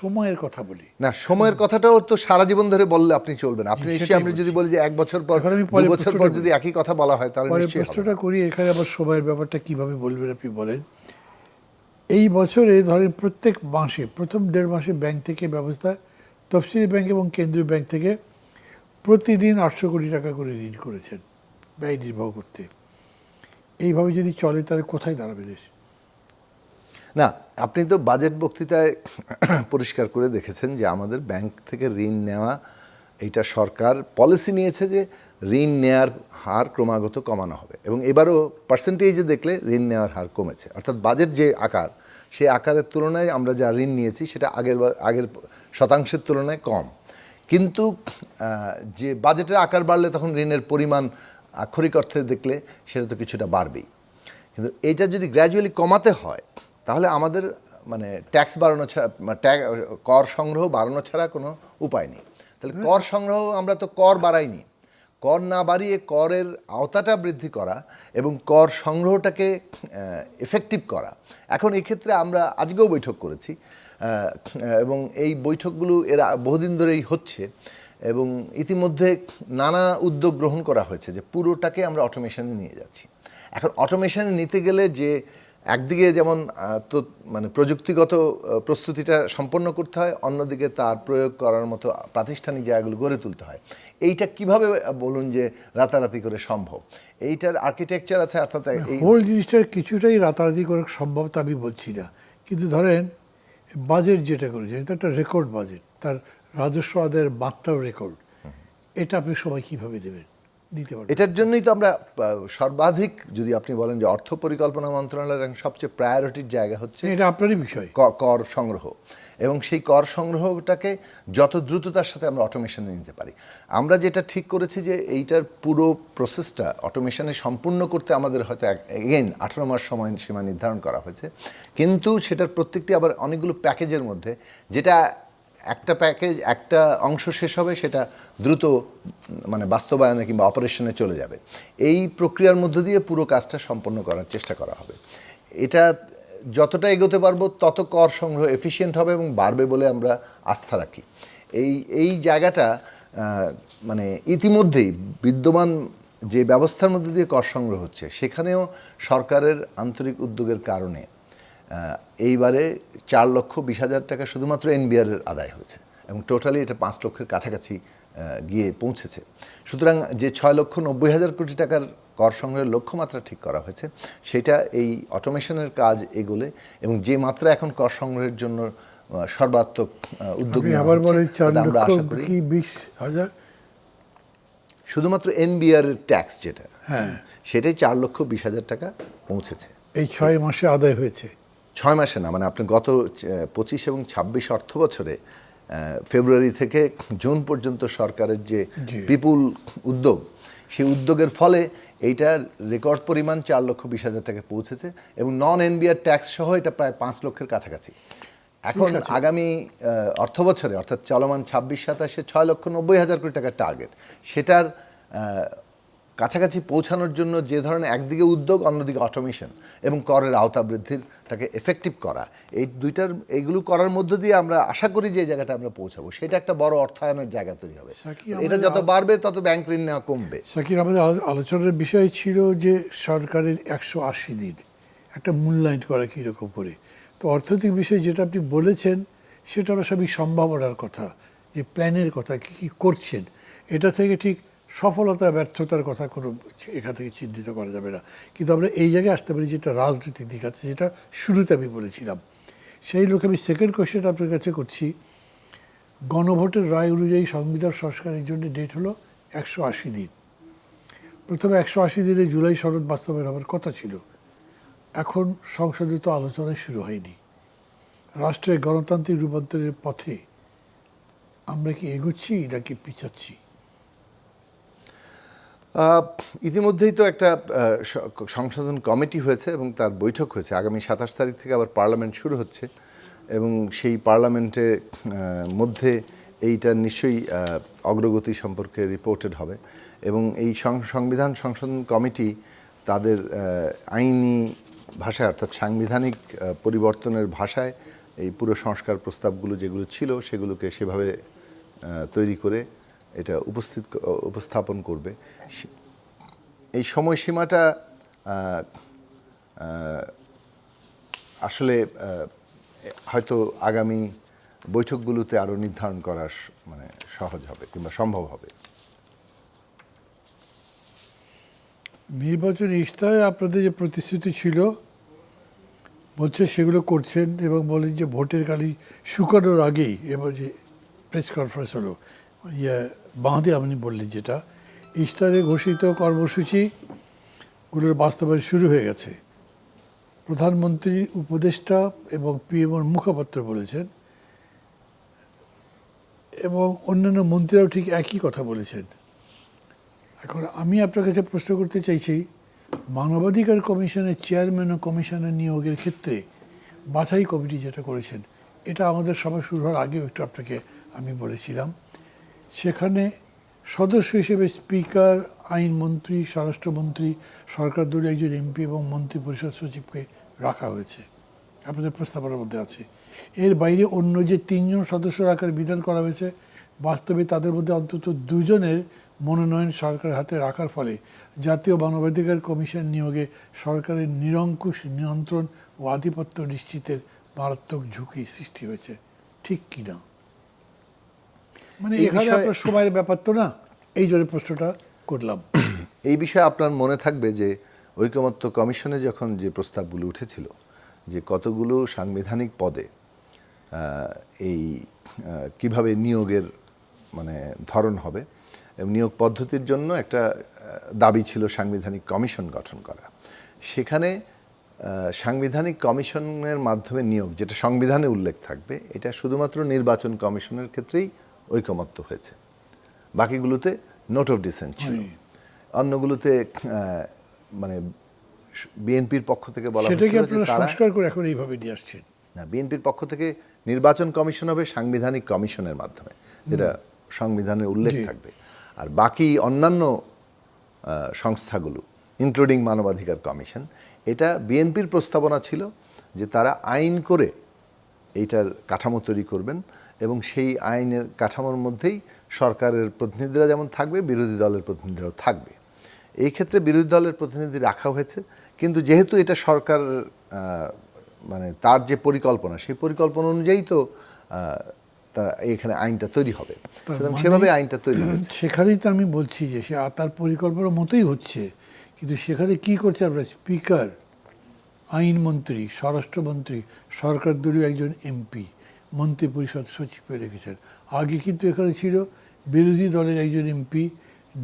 সময়ের কথা বলি না, সময়ের কথাটাও তো সারা জীবন ধরে বললে আপনি চলবে না। আপনি নিশ্চয়ই, আমি যদি বলি যে 1 বছর পর 2 বছর পর যদি একই কথা বলা হয় তাহলে নিশ্চয়ই প্রশ্নটা করি এখানে আবার সময়ের ব্যাপারটা কিভাবে বলবেন আপনি বলেন। এই বছরে ধরেন প্রত্যেক মাসে প্রথম 1.5 মাসে ব্যাংক থেকে ব্যবস্থা, তফসিলি ব্যাংক এবং কেন্দ্রীয় ব্যাংক থেকে প্রতিদিন 800 কোটি টাকা করে ঋণ করেছেন ব্যয় নির্বাহ করতে। এইভাবে যদি চলে তাহলে কোথায় দাঁড়াবে দেশ? না, আপনি তো বাজেট বক্তৃতায় পরিষ্কার করে দেখেছেন যে আমাদের ব্যাংক থেকে ঋণ নেওয়া, এইটা সরকার পলিসি নিয়েছে যে ঋণ নেওয়ার হার ক্রমাগত কমানো হবে এবং এবারও পার্সেন্টেজে দেখলে ঋণ নেওয়ার হার কমেছে। অর্থাৎ বাজেট যে আকার, সেই আকারের তুলনায় আমরা যা ঋণ নিয়েছি সেটা আগের শতাংশের তুলনায় কম। কিন্তু যে বাজেটের আকার বাড়লে তখন ঋণের পরিমাণ আক্ষরিক অর্থে দেখলে সেটা তো কিছুটা বাড়বেই। কিন্তু এইটা যদি গ্র্যাজুয়ালি কমাতে হয় তাহলে আমাদের ট্যাক্স বাড়ানো ছাড়া, কর সংগ্রহ বাড়ানো ছাড়া কোনো উপায় নেই। তাহলে কর সংগ্রহ, আমরা তো কর বাড়াইনি, কর না বাড়িয়ে করের আওতাটা বৃদ্ধি করা এবং কর সংগ্রহটাকে এফেক্টিভ করা। এখন এক্ষেত্রে আমরা আজকেও বৈঠক করেছি এবং এই বৈঠকগুলো বহুদিন ধরেই হচ্ছে এবং ইতিমধ্যে নানা উদ্যোগ গ্রহণ করা হয়েছে যে পুরোটাকে আমরা অটোমেশনে নিয়ে যাচ্ছি। এখন অটোমেশনে নিতে গেলে যে একদিকে যেমন তো প্রযুক্তিগত প্রস্তুতিটা সম্পন্ন করতে হয়, অন্যদিকে তার প্রয়োগ করার মতো প্রাতিষ্ঠানিক জায়গাগুলো গড়ে তুলতে হয়। এইটা কিভাবে বলুন যে রাতারাতি করে সম্ভব? এইটার আর্কিটেকচার আছে, অর্থাৎ এই হোল জিনিসটার কিছুটাই রাতারাতি করে সম্ভব তা আমি বলছি না, কিন্তু ধরেন বাজেট যেটা করেছে এটা একটা রেকর্ড বাজেট, তার রাজস্ব আদায়ের মাত্রাও রেকর্ড, এটা আপনি সবাই কীভাবে দেবেন? এটার জন্যই তো আমরা সর্বাধিক, যদি আপনি বলেন যে অর্থ পরিকল্পনা মন্ত্রণালয়ের সবচেয়ে প্রায়োরিটির জায়গা হচ্ছে এটা আপনারই বিষয়, কর সংগ্রহ, এবং সেই কর সংগ্রহটাকে যত দ্রুততার সাথে আমরা অটোমেশনে নিতে পারি। আমরা যেটা ঠিক করেছি যে এইটার পুরো প্রসেসটা অটোমেশনে সম্পূর্ণ করতে আমাদের হয়তো এগেইন 18 মাস সময় সীমা নির্ধারণ করা হয়েছে, কিন্তু সেটার প্রত্যেকটি আবার অনেকগুলো প্যাকেজের মধ্যে, যেটা একটা প্যাকেজ, একটা অংশ শেষ হবে, সেটা দ্রুত মানে বাস্তবায়নে কিংবা অপারেশনে চলে যাবে। এই প্রক্রিয়ার মধ্য দিয়ে পুরো কাজটা সম্পন্ন করার চেষ্টা করা হবে। এটা যতটা এগোতে পারবো তত কর সংগ্রহ এফিশিয়েন্ট হবে এবং বাড়বে বলে আমরা আস্থা রাখি। এই জায়গাটা মানে ইতিমধ্যেই বিদ্যমান যে ব্যবস্থার মধ্যে দিয়ে কর সংগ্রহ হচ্ছে, সেখানেও সরকারের আন্তরিক উদ্যোগের কারণে এইবারে 4,20,000 টাকা শুধুমাত্র এনবিআর এর আদায় হয়েছে এবং টোটালি এটা 5 লক্ষের কাছাকাছি গিয়ে পৌঁছেছে। সুতরাং যে 6,90,000 কোটি টাকার কর সংগ্রহের লক্ষ্যমাত্রা ঠিক করা হয়েছে, সেটা এই অটোমেশনের কাজ এগোলে এবং যে মাত্রা এখন কর সংগ্রহের জন্য সর্বাত্মক উদ্যোগ আবার বলেন 4,20,000 শুধুমাত্র এনবিআর এর ট্যাক্স যেটা, হ্যাঁ, সেটাই 4,20,000 টাকা পৌঁছেছে। এই 6 মাসে আদায় হয়েছে। 6 মাসে না, মানে আপনি গত 25 এবং 26 অর্থ বছরে ফেব্রুয়ারি থেকে জুন পর্যন্ত সরকারের যে বিপুল উদ্যোগ, সেই উদ্যোগের ফলে এইটার রেকর্ড পরিমাণ 4,20,000 টাকা পৌঁছেছে এবং নন এনবিআর ট্যাক্স সহ এটা প্রায় 5 লক্ষের কাছাকাছি। এখন আগামী অর্থ বছরে অর্থাৎ চলমান 26-27-এ 6,90,000 কোটি টাকার টার্গেট, সেটার কাছাকাছি পৌঁছানোর জন্য যে ধরনের একদিকে উদ্যোগ, অন্যদিকে অটোমেশন এবং করের আওতা বৃদ্ধিরটাকে এফেক্টিভ করা, এইগুলো করার মধ্য দিয়ে আমরা আশা করি যে জায়গাটা আমরা পৌঁছাবো, সেটা একটা বড় অর্থায়নের জায়গা তৈরি হবে। এটা যত বাড়বে তত ব্যাংক ঋণ নেওয়া কমবে। সাকিব, আমাদের আলোচনার বিষয় ছিল যে সরকারের 180 দিন একটা মূল্যায়ন করা কীরকম করে। তো অর্থনৈতিক বিষয় যেটা আপনি বলেছেন সেটা হলো সবই সম্ভাবনার কথা, যে প্ল্যানের কথা, কী কী করছেন, এটা থেকে ঠিক সফলতা ব্যর্থতার কথা কোনো এখান থেকে চিহ্নিত করা যাবে না। কিন্তু আমরা এই জায়গায় আসতে পারি যেটা রাজনৈতিক দিক আছে, যেটা শুরুতে আমি বলেছিলাম। সেই লোক আমি সেকেন্ড কোয়েশ্চেন আপনার কাছে করছি। গণভোটের রায় অনুযায়ী সংবিধান সংস্কারের জন্য ডেট হলো 180 দিন। প্রথমে 180 দিনে জুলাই সনদ বাস্তবায়ন হওয়ার কথা ছিল। এখন সংসদে তো আলোচনা শুরু হয়নি। রাষ্ট্রের গণতান্ত্রিক রূপান্তরের পথে আমরা কি এগোচ্ছি নাকি পিছাচ্ছি? ইতিমধ্যেই তো একটা সংশোধন কমিটি হয়েছে এবং তার বৈঠক হয়েছে। আগামী 27 তারিখ থেকে আবার পার্লামেন্ট শুরু হচ্ছে এবং সেই পার্লামেন্টের মধ্যে এইটা নিশ্চয়ই অগ্রগতি সম্পর্কে রিপোর্টেড হবে এবং এই সংবিধান সংশোধন কমিটি তাদের আইনি ভাষায় অর্থাৎ সাংবিধানিক পরিবর্তনের ভাষায় এই পুরো সংস্কার প্রস্তাবগুলো যেগুলো ছিল সেগুলোকে সেভাবে তৈরি করে এটা উপস্থাপন করবে। এই সময়সীমাটা আসলে হয়তো আগামী বৈঠকগুলোতে আরও নির্ধারণ করা মানে সহজ হবে কিংবা সম্ভব হবে। নির্বাচনী ইশতেহারে আপনাদের যে প্রতিশ্রুতি ছিল বলছে সেগুলো করছেন এবং বলেন যে ভোটের কালি শুকানোর আগেই এবার যে প্রেস কনফারেন্স হলো বাঁধে আপনি বললেন যেটা ইশতেহারে ঘোষিত কর্মসূচিগুলোর বাস্তবায়ন শুরু হয়ে গেছে। প্রধানমন্ত্রী, উপদেষ্টা এবং পিএমওর মুখপাত্র বলেছেন এবং অন্যান্য মন্ত্রীরাও ঠিক একই কথা বলেছেন। এখন আমি আপনার কাছে প্রশ্ন করতে চাইছি, মানবাধিকার কমিশনের চেয়ারম্যান ও কমিশনের নিয়োগের ক্ষেত্রে বাছাই কমিটি যেটা করেছেন, এটা আমাদের সভা শুরু হওয়ার আগেও একটু আপনাকে আমি বলেছিলাম। সেখানে সদস্য হিসেবে স্পিকার, আইনমন্ত্রী, স্বরাষ্ট্রমন্ত্রী, সরকার দলীয় একজন এমপি এবং মন্ত্রী পরিষদ সচিবকে রাখা হয়েছে, আপনাদের প্রস্তাবনার মধ্যে আছে। এর বাইরে অন্য যে 3 জন সদস্য রাখার বিধান করা হয়েছে, বাস্তবে তাদের মধ্যে অন্তত 2 জনের মনোনয়ন সরকারের হাতে রাখার ফলে জাতীয় মানবাধিকার কমিশন নিয়োগে সরকারের নিরঙ্কুশ নিয়ন্ত্রণ ও আধিপত্য নিশ্চিতের মারাত্মক ঝুঁকি সৃষ্টি হয়েছে, ঠিক কি না? মানে এখানে আপনার সময়ের ব্যাপার তো না, এই জন্য প্রশ্নটা করলাম। এই বিষয়ে আপনার মনে থাকবে যে ঐকমত্য কমিশনে যখন যে প্রস্তাবগুলো উঠেছিল যে কতগুলো সাংবিধানিক পদে এই কিভাবে নিয়োগের মানে ধরন হবে এবং নিয়োগ পদ্ধতির জন্য একটা দাবি ছিল সাংবিধানিক কমিশন গঠন করা। সেখানে সাংবিধানিক কমিশনের মাধ্যমে নিয়োগ, যেটা সংবিধানে উল্লেখ থাকবে, এটা শুধুমাত্র নির্বাচন কমিশনের ক্ষেত্রেই ঐকমত্য হয়েছে। বাকিগুলোতে নোট অফ ডিসেন্ট ছিল। অন্যগুলোতে মানে বিএনপির পক্ষ থেকে বলা হয়েছিল যে তারা সংস্কার করে এখন এইভাবে নিয়ে আসছেন। না, বিএনপির পক্ষ থেকে নির্বাচন কমিশন হবে সাংবিধানিক কমিশনের মাধ্যমে, যেটা সংবিধানে উল্লেখ থাকবে। আর বাকি অন্যান্য সংস্থাগুলো ইনক্লুডিং মানবাধিকার কমিশন, এটা বিএনপির প্রস্তাবনা ছিল যে তারা আইন করে এইটার কাঠামো তৈরি করবেন এবং সেই আইনের কাঠামোর মধ্যেই সরকারের প্রতিনিধিরা যেমন থাকবে, বিরোধী দলের প্রতিনিধিরাও থাকবে। এই ক্ষেত্রে বিরোধী দলের প্রতিনিধি রাখা হয়েছে, কিন্তু যেহেতু এটা সরকার মানে তার যে পরিকল্পনা, সেই পরিকল্পনা অনুযায়ী তো তা এখানে আইনটা তৈরি হবে, সুতরাং সেভাবে আইনটা তৈরি হয়েছে। সেখানেই তো আমি বলছি যে সে তার পরিকল্পনার মতোই হচ্ছে, কিন্তু সেখানে কি করছে আমরা, স্পিকার, আইনমন্ত্রী, স্বরাষ্ট্রমন্ত্রী, সরকার দলীয় একজন এমপি, মন্ত্রী পরিষদ সচিবকে রেখেছেন। আগে কিন্তু এখানে ছিল বিরোধী দলের একজন এমপি,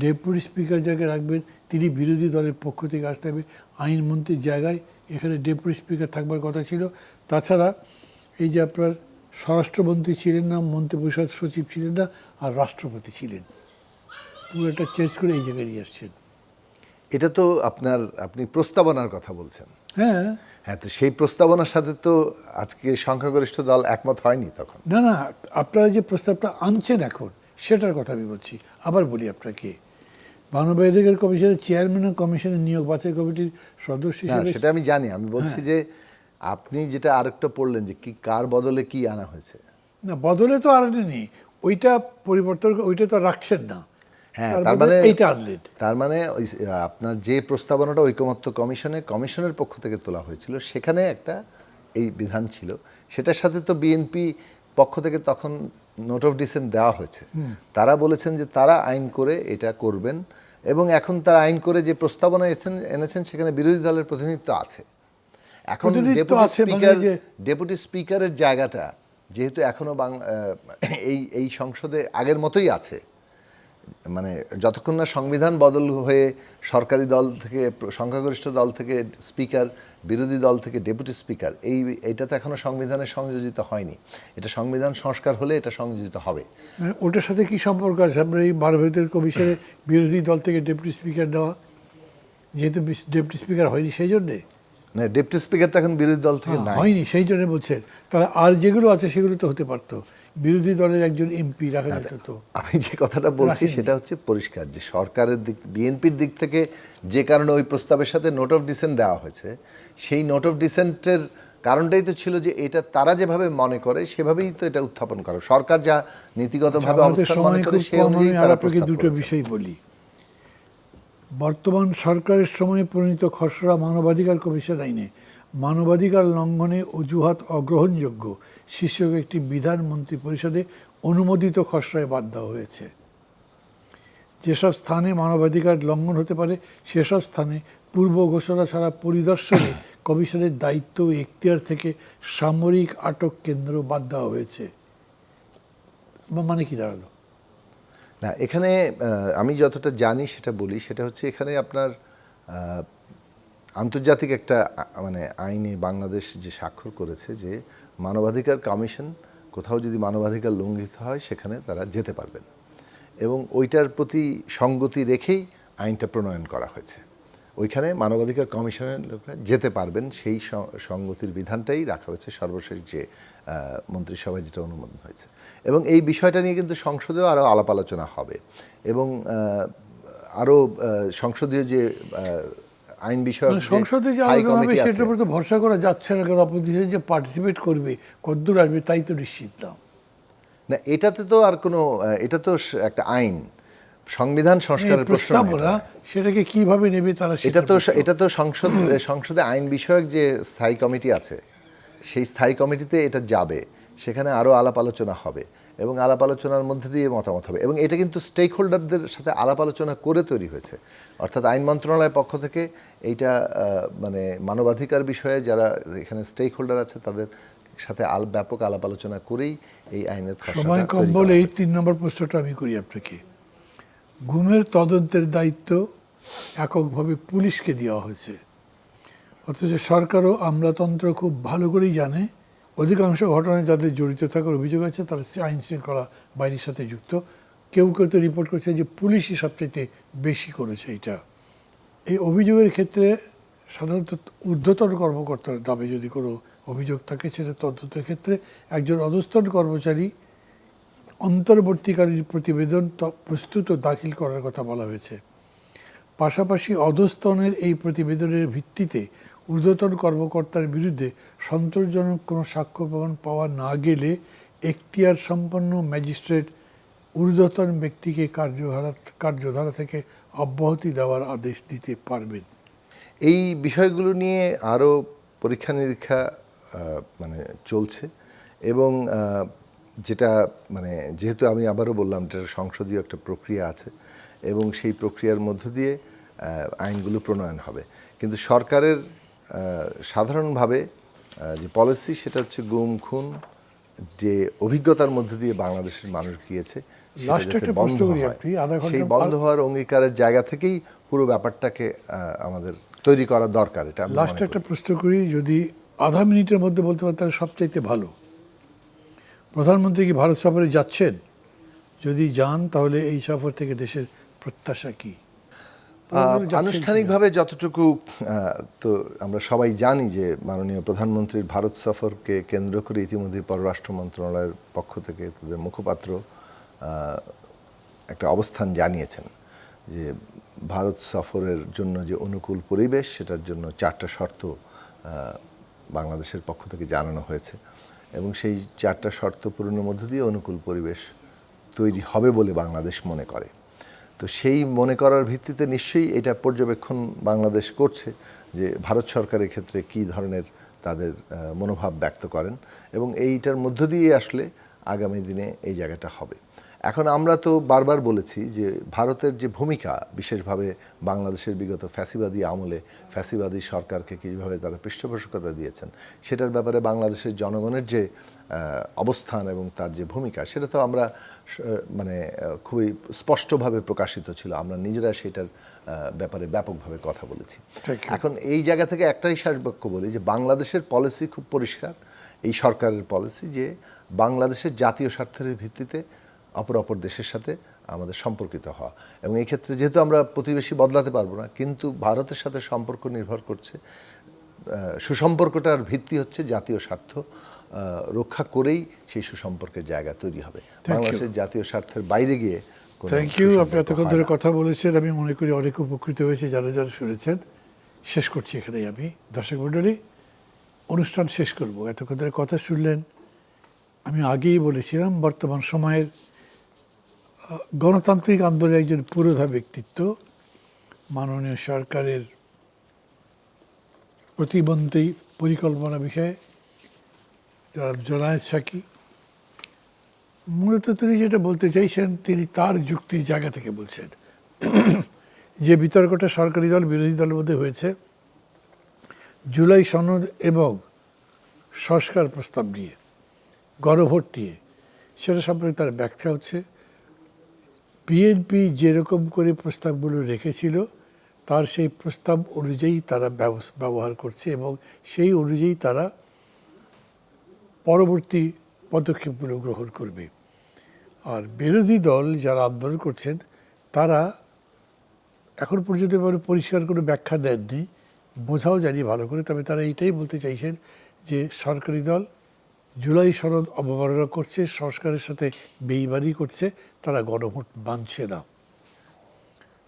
ডেপুটি স্পিকার যাকে রাখবেন তিনি বিরোধী দলের পক্ষ থেকে আসতে হবে, আইনমন্ত্রীর জায়গায় এখানে ডেপুটি স্পিকার থাকবার কথা ছিল। তাছাড়া এই যে আপনার স্বরাষ্ট্রমন্ত্রী ছিলেন না, মন্ত্রী পরিষদ সচিব ছিলেন না, আর রাষ্ট্রপতি ছিলেন, পুরোটা চেঞ্জ করে এই জায়গায় নিয়ে আসছেন। এটা তো আপনি প্রস্তাবনার কথা বলছেন। হ্যাঁ হ্যাঁ, তো সেই প্রস্তাবনার সাথে তো আজকে সংখ্যাগরিষ্ঠ দল একমত হয়নি তখন। না না, আপনারা যে প্রস্তাবটা আনছেন এখন সেটার কথা আমি বলছি। আবার বলি আপনাকে, মানবাধিকার কমিশনের চেয়ারম্যান ও কমিশনের নিয়োগ বাছাই কমিটির সদস্য হিসেবে, সেটা আমি জানি, আমি বলছি যে আপনি যেটা আরেকটা পড়লেন যে কি কার বদলে কি আনা হয়েছে। না বদলে তো আর নেই, ওইটা পরিবর্তন, ওইটা তো রাখছেন না। হ্যাঁ, তার মানে এইটা আনলেন, তার মানে আপনার যে প্রস্তাবনাটা ঐকমত্য কমিশনের পক্ষ থেকে তোলা হয়েছিল, সেখানে একটা এই বিধান ছিল, সেটার সাথে তো বিএনপি পক্ষ থেকে তখন নোট অফ ডিসেন্ট দেওয়া হয়েছে। তারা বলেছেন যে তারা আইন করে এটা করবেন, এবং এখন তারা আইন করে যে প্রস্তাবনা এনেছেন সেখানে বিরোধী দলের প্রতিনিধিত্ব আছে। এখন ডেপুটি স্পিকারের জায়গাটা যেহেতু এখনো এই সংসদে আগের মতোই আছে, মানে যতক্ষণ না সংবিধান বদল হয়ে সরকারি দল থেকে, সংখ্যাগরিষ্ঠ দল থেকে স্পিকার, বিরোধী দল থেকে ডেপুটি স্পিকার, এইটা তো এখনো সংবিধানে সংযোজিত হয়নি। এটা সংবিধান সংস্কার হলে এটা সংযোজিত হবে। ওটার সাথে কি সম্পর্ক আছে আপনার এই মানবাধিকার কমিশনে বিরোধী দল থেকে ডেপুটি স্পিকার দেওয়া? যেহেতু ডেপুটি স্পিকার হয়নি সেই জন্যে। না, ডেপুটি স্পিকার তো এখন বিরোধী দল থেকে হয়নি, সেই জন্য বলছেন। তাহলে আর যেগুলো আছে সেগুলো তো হতে পারতো, বিরোধী দলের একজন এমপি রাখা যেত। তো আমি যে কথাটা বলছি সেটা হচ্ছে পরিষ্কার যে সরকারের দিক, বিএনপির দিক থেকে যে কারণে ওই প্রস্তাবের সাথে নোট অফ ডিসেন্ট দেওয়া হয়েছে, সেই নোট অফ ডিসেন্টের কারণটাই তো ছিল যে এটা তারা যেভাবে মনে করে সেভাবেই তো এটা উত্থাপন করে। সরকার যা নীতিগতভাবে অবস্থান মনে করে সেই অনুযায়ী তারা প্রস্তাব দুটো বিষয় বলি। বর্তমান সরকারের সময়ে প্রণীত খসড়া মানবাধিকার কমিশন আইনে মানবাধিকার লঙ্ঘনে অজুহাত অগ্রহণযোগ্য শীর্ষক একটি বিধান মন্ত্রী পরিষদে অনুমোদিত খসড়ায় বাদ দেওয়া হয়েছে। যেসব স্থানে মানবাধিকার লঙ্ঘন হতে পারে সেসব স্থানে পূর্ব ঘোষণা ছাড়া পরিদর্শনে কমিশনের দায়িত্ব ও এখতিয়ার থেকে সামরিক আটক কেন্দ্র বাদ দেওয়া হয়েছে। মানে কি দাঁড়ালো? না, এখানে আমি যতটা জানি সেটা বলি, সেটা হচ্ছে এখানে আপনার আন্তর্জাতিক একটা মানে আইনে বাংলাদেশ যে স্বাক্ষর করেছে যে মানবাধিকার কমিশন কোথাও যদি মানবাধিকার লঙ্ঘিত হয় সেখানে তারা যেতে পারবেন, এবং ওইটার প্রতি সঙ্গতি রেখেই আইনটা প্রণয়ন করা হয়েছে। ওইখানে মানবাধিকার কমিশনের লোকরা যেতে পারবেন, সেই সঙ্গতির বিধানটাই রাখা হয়েছে সর্বশেষ যে মন্ত্রিসভায় যেটা অনুমোদন হয়েছে। এবং এই বিষয়টা নিয়ে কিন্তু সংসদেও আরও আলাপ আলোচনা হবে, এবং আরও সংসদীয় যে আইন বিষয়ক সংসদে যে আলোচনা হবে সেটার উপর তো ভরসা করা যাচ্ছে না, কারণ অপোজিশন যে পার্টিসিপেট করবে কতদূর আসবে তাই তো নিশ্চিত না। না, এটাতে তো আর কোনো, এটা তো একটা আইন, সংবিধান সংস্কারের প্রশ্ন, সেটাকে কিভাবে নেবে তারা, এটা তো সংসদে আইন বিষয়ক যে স্থায়ী কমিটি আছে সেই স্থায়ী কমিটিতে এটা যাবে, সেখানে আরও আলাপ আলোচনা হবে, এবং আলাপ আলোচনার মধ্যে দিয়ে মতামত হবে। এবং এটা কিন্তু স্টেক হোল্ডারদের সাথে আলাপ আলোচনা করে তৈরি হয়েছে, অর্থাৎ আইন মন্ত্রণালয়ের পক্ষ থেকে এইটা মানে মানবাধিকার বিষয়ে যারা এখানে স্টেক হোল্ডার আছে তাদের সাথে ব্যাপক আলাপ আলোচনা করেই এই আইনের সময় কম বলে এই 3 নম্বর প্রশ্নটা আমি করি আপনাকে। গুমের তদন্তের দায়িত্ব এককভাবে পুলিশকে দেওয়া হয়েছে, অথচ সরকারও আমলাতন্ত্র খুব ভালো করেই জানে অধিকাংশ ঘটনায় যাদের জড়িত থাকার অভিযোগ আছে তারা আইন শৃঙ্খলা বাহিনীর সাথে যুক্ত। কেউ কেউ তো রিপোর্ট করছে যে পুলিশই সবচেয়ে বেশি করেছে এটা। এই অভিযোগের ক্ষেত্রে সাধারণত ঊর্ধ্বতন কর্মকর্তার দাবি যদি কোনো অভিযোগ থাকে সেটা তদন্তের ক্ষেত্রে একজন অধস্তন কর্মচারী অন্তর্বর্তীকালীন প্রতিবেদন প্রস্তুত ও দাখিল করার কথা বলা হয়েছে। পাশাপাশি অধস্তনের এই প্রতিবেদনের ভিত্তিতে ঊর্ধ্বতন কর্মকর্তার বিরুদ্ধে সন্তোষজনক কোনো সাক্ষ্য প্রমাণ পাওয়া না গেলে এখতিয়ার সম্পন্ন ম্যাজিস্ট্রেট ঊর্ধ্বতন ব্যক্তিকে কার্যধারা থেকে অব্যাহতি দেওয়ার আদেশ দিতে পারবেন। এই বিষয়গুলো নিয়ে আরও পরীক্ষা নিরীক্ষা মানে চলছে এবং যেটা মানে যেহেতু আমি আবারও বললাম এটা সংসদীয় একটা প্রক্রিয়া আছে এবং সেই প্রক্রিয়ার মধ্য দিয়ে আইনগুলো প্রণয়ন হবে, কিন্তু সরকারের সাধারণভাবে যে পলিসি সেটা হচ্ছে গুম খুন যে অভিজ্ঞতার মধ্য দিয়ে বাংলাদেশের মানুষ গিয়েছে সেই বন্ধ হওয়ার অঙ্গীকারের জায়গা থেকেই পুরো ব্যাপারটাকে আমাদের তৈরি করা দরকার। এটা লাস্ট একটা প্রশ্ন করি, যদি আধা মিনিটের মধ্যে বলতে পারেন তাহলে সবচাইতে ভালো। প্রধানমন্ত্রী কি ভারত সফরে যাচ্ছেন? যদি যান তাহলে এই সফর থেকে দেশের প্রত্যাশা কি? আনুষ্ঠানিকভাবে যতটুকু তো আমরা সবাই জানি যে মাননীয় প্রধানমন্ত্রীর ভারত সফরকে কেন্দ্র করে ইতিমধ্যে পররাষ্ট্র মন্ত্রণালয়ের পক্ষ থেকে তাদের মুখপাত্র একটা অবস্থান জানিয়েছেন যে ভারত সফরের জন্য যে অনুকূল পরিবেশ সেটার জন্য 4টা শর্ত বাংলাদেশের পক্ষ থেকে জানানো হয়েছে এবং সেই 4টা শর্ত পূরণের মধ্য দিয়ে অনুকূল পরিবেশ তৈরি হবে বলে বাংলাদেশ মনে করে। তো সেই মনে করার ভিত্তিতে নিশ্চয়ই এটা পর্যবেক্ষণ বাংলাদেশ করছে যে ভারত সরকারের ক্ষেত্রে কী ধরনের তাদের মনোভাব ব্যক্ত করেন এবং এইটার মধ্য দিয়ে আসলে আগামী দিনে এই জায়গাটা হবে। এখন আমরা তো বারবার বলেছি যে ভারতের যে ভূমিকা, বিশেষভাবে বাংলাদেশের বিগত ফ্যাসিবাদী আমলে ফ্যাসিবাদী সরকারকে কীভাবে তারা পৃষ্ঠপোষকতা দিয়েছেন সেটার ব্যাপারে বাংলাদেশের জনগণের যে অবস্থান এবং তার যে ভূমিকা সেটা তো আমরা মানে খুবই স্পষ্টভাবে প্রকাশিত ছিল, আমরা নিজেরা সেটার ব্যাপারে ব্যাপকভাবে কথা বলেছি। এখন এই জায়গা থেকে একটাই সার্বক্য বলি যে বাংলাদেশের পলিসি খুব পরিষ্কার, এই সরকারের পলিসি যে বাংলাদেশের জাতীয় স্বার্থের ভিত্তিতে অপর দেশের সাথে আমাদের সম্পর্কিত হওয়া এবং এই ক্ষেত্রে যেহেতু আমরা প্রতিবেশী বদলাতে পারবো না, কিন্তু ভারতের সাথে সম্পর্ক নির্ভর করছে, সুসম্পর্কটার ভিত্তি হচ্ছে জাতীয় স্বার্থ রক্ষা করেই সেই সুসম্পর্কের জায়গা তৈরি হবে। বাংলাদেশের জাতীয় স্বার্থের বাইরে গিয়ে থ্যাংক ইউ। আপনি এতক্ষণ ধরে কথা বলেছেন, আমি মনে করি অনেক উপকৃত হয়েছে যারা যারা শুনেছেন। শেষ করছি এখানেই আমি। দর্শক মণ্ডলী, অনুষ্ঠান শেষ করব। এতক্ষণ ধরে কথা শুনলেন, আমি আগেই বলেছিলাম বর্তমান সময়ের গণতান্ত্রিক আন্দোলনের একজন পুরোধা ব্যক্তিত্ব, মাননীয় সরকারের প্রতিমন্ত্রী পরিকল্পনা বিষয়ে জোনায়েদ সাকি। মূলত তিনি যেটা বলতে চাইছেন তিনি তার যুক্তির জায়গা থেকে বলছেন যে বিতর্কটা সরকারি দল বিরোধী দলের মধ্যে হয়েছে জুলাই সনদ এবং সংস্কার প্রস্তাব নিয়ে, গণভোট নিয়ে, সেটা সম্পর্কে তার ব্যাখ্যা হচ্ছে বিএনপি যেরকম করে প্রস্তাবগুলো রেখেছিল তার সেই প্রস্তাব অনুযায়ী তারা ব্যবহার করছে এবং সেই অনুযায়ী তারা পরবর্তী পদক্ষেপগুলো গ্রহণ করবে। আর বিরোধী দল যারা আন্দোলন করছেন তারা এখন পর্যন্ত পরিষ্কার কোনো ব্যাখ্যা দেননি, বোঝাও জানি ভালো করে, তবে তারা এইটাই বলতে চাইছেন যে সরকারি দল জুলাই সনদ অবমাননা করছে, সংস্কারের সাথে বেইমানি করছে, তারা গণভোট মানছে না।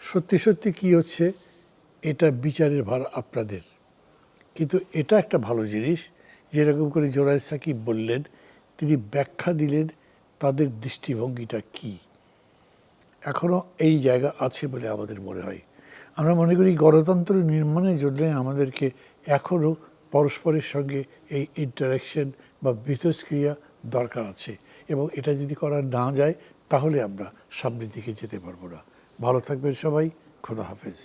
সত্যি সত্যি কী হচ্ছে এটা বিচারের ভার আপনাদের, কিন্তু এটা একটা ভালো জিনিস যেরকম করে জোনায়েদ সাকিব বললেন, তিনি ব্যাখ্যা দিলেন তাদের দৃষ্টিভঙ্গিটা কী। এখনও এই জায়গা আছে বলে আমাদের মনে হয়। আমরা মনে করি গণতন্ত্র নির্মাণের জন্য আমাদেরকে এখনও পরস্পরের সঙ্গে এই ইন্টারাকশন বা মিথস্ক্রিয়া দরকার আছে এবং এটা যদি করা না যায় তাহলে আমরা সামনের দিকে যেতে পারবো না। ভালো থাকবেন সবাই, খোদা হাফেজ।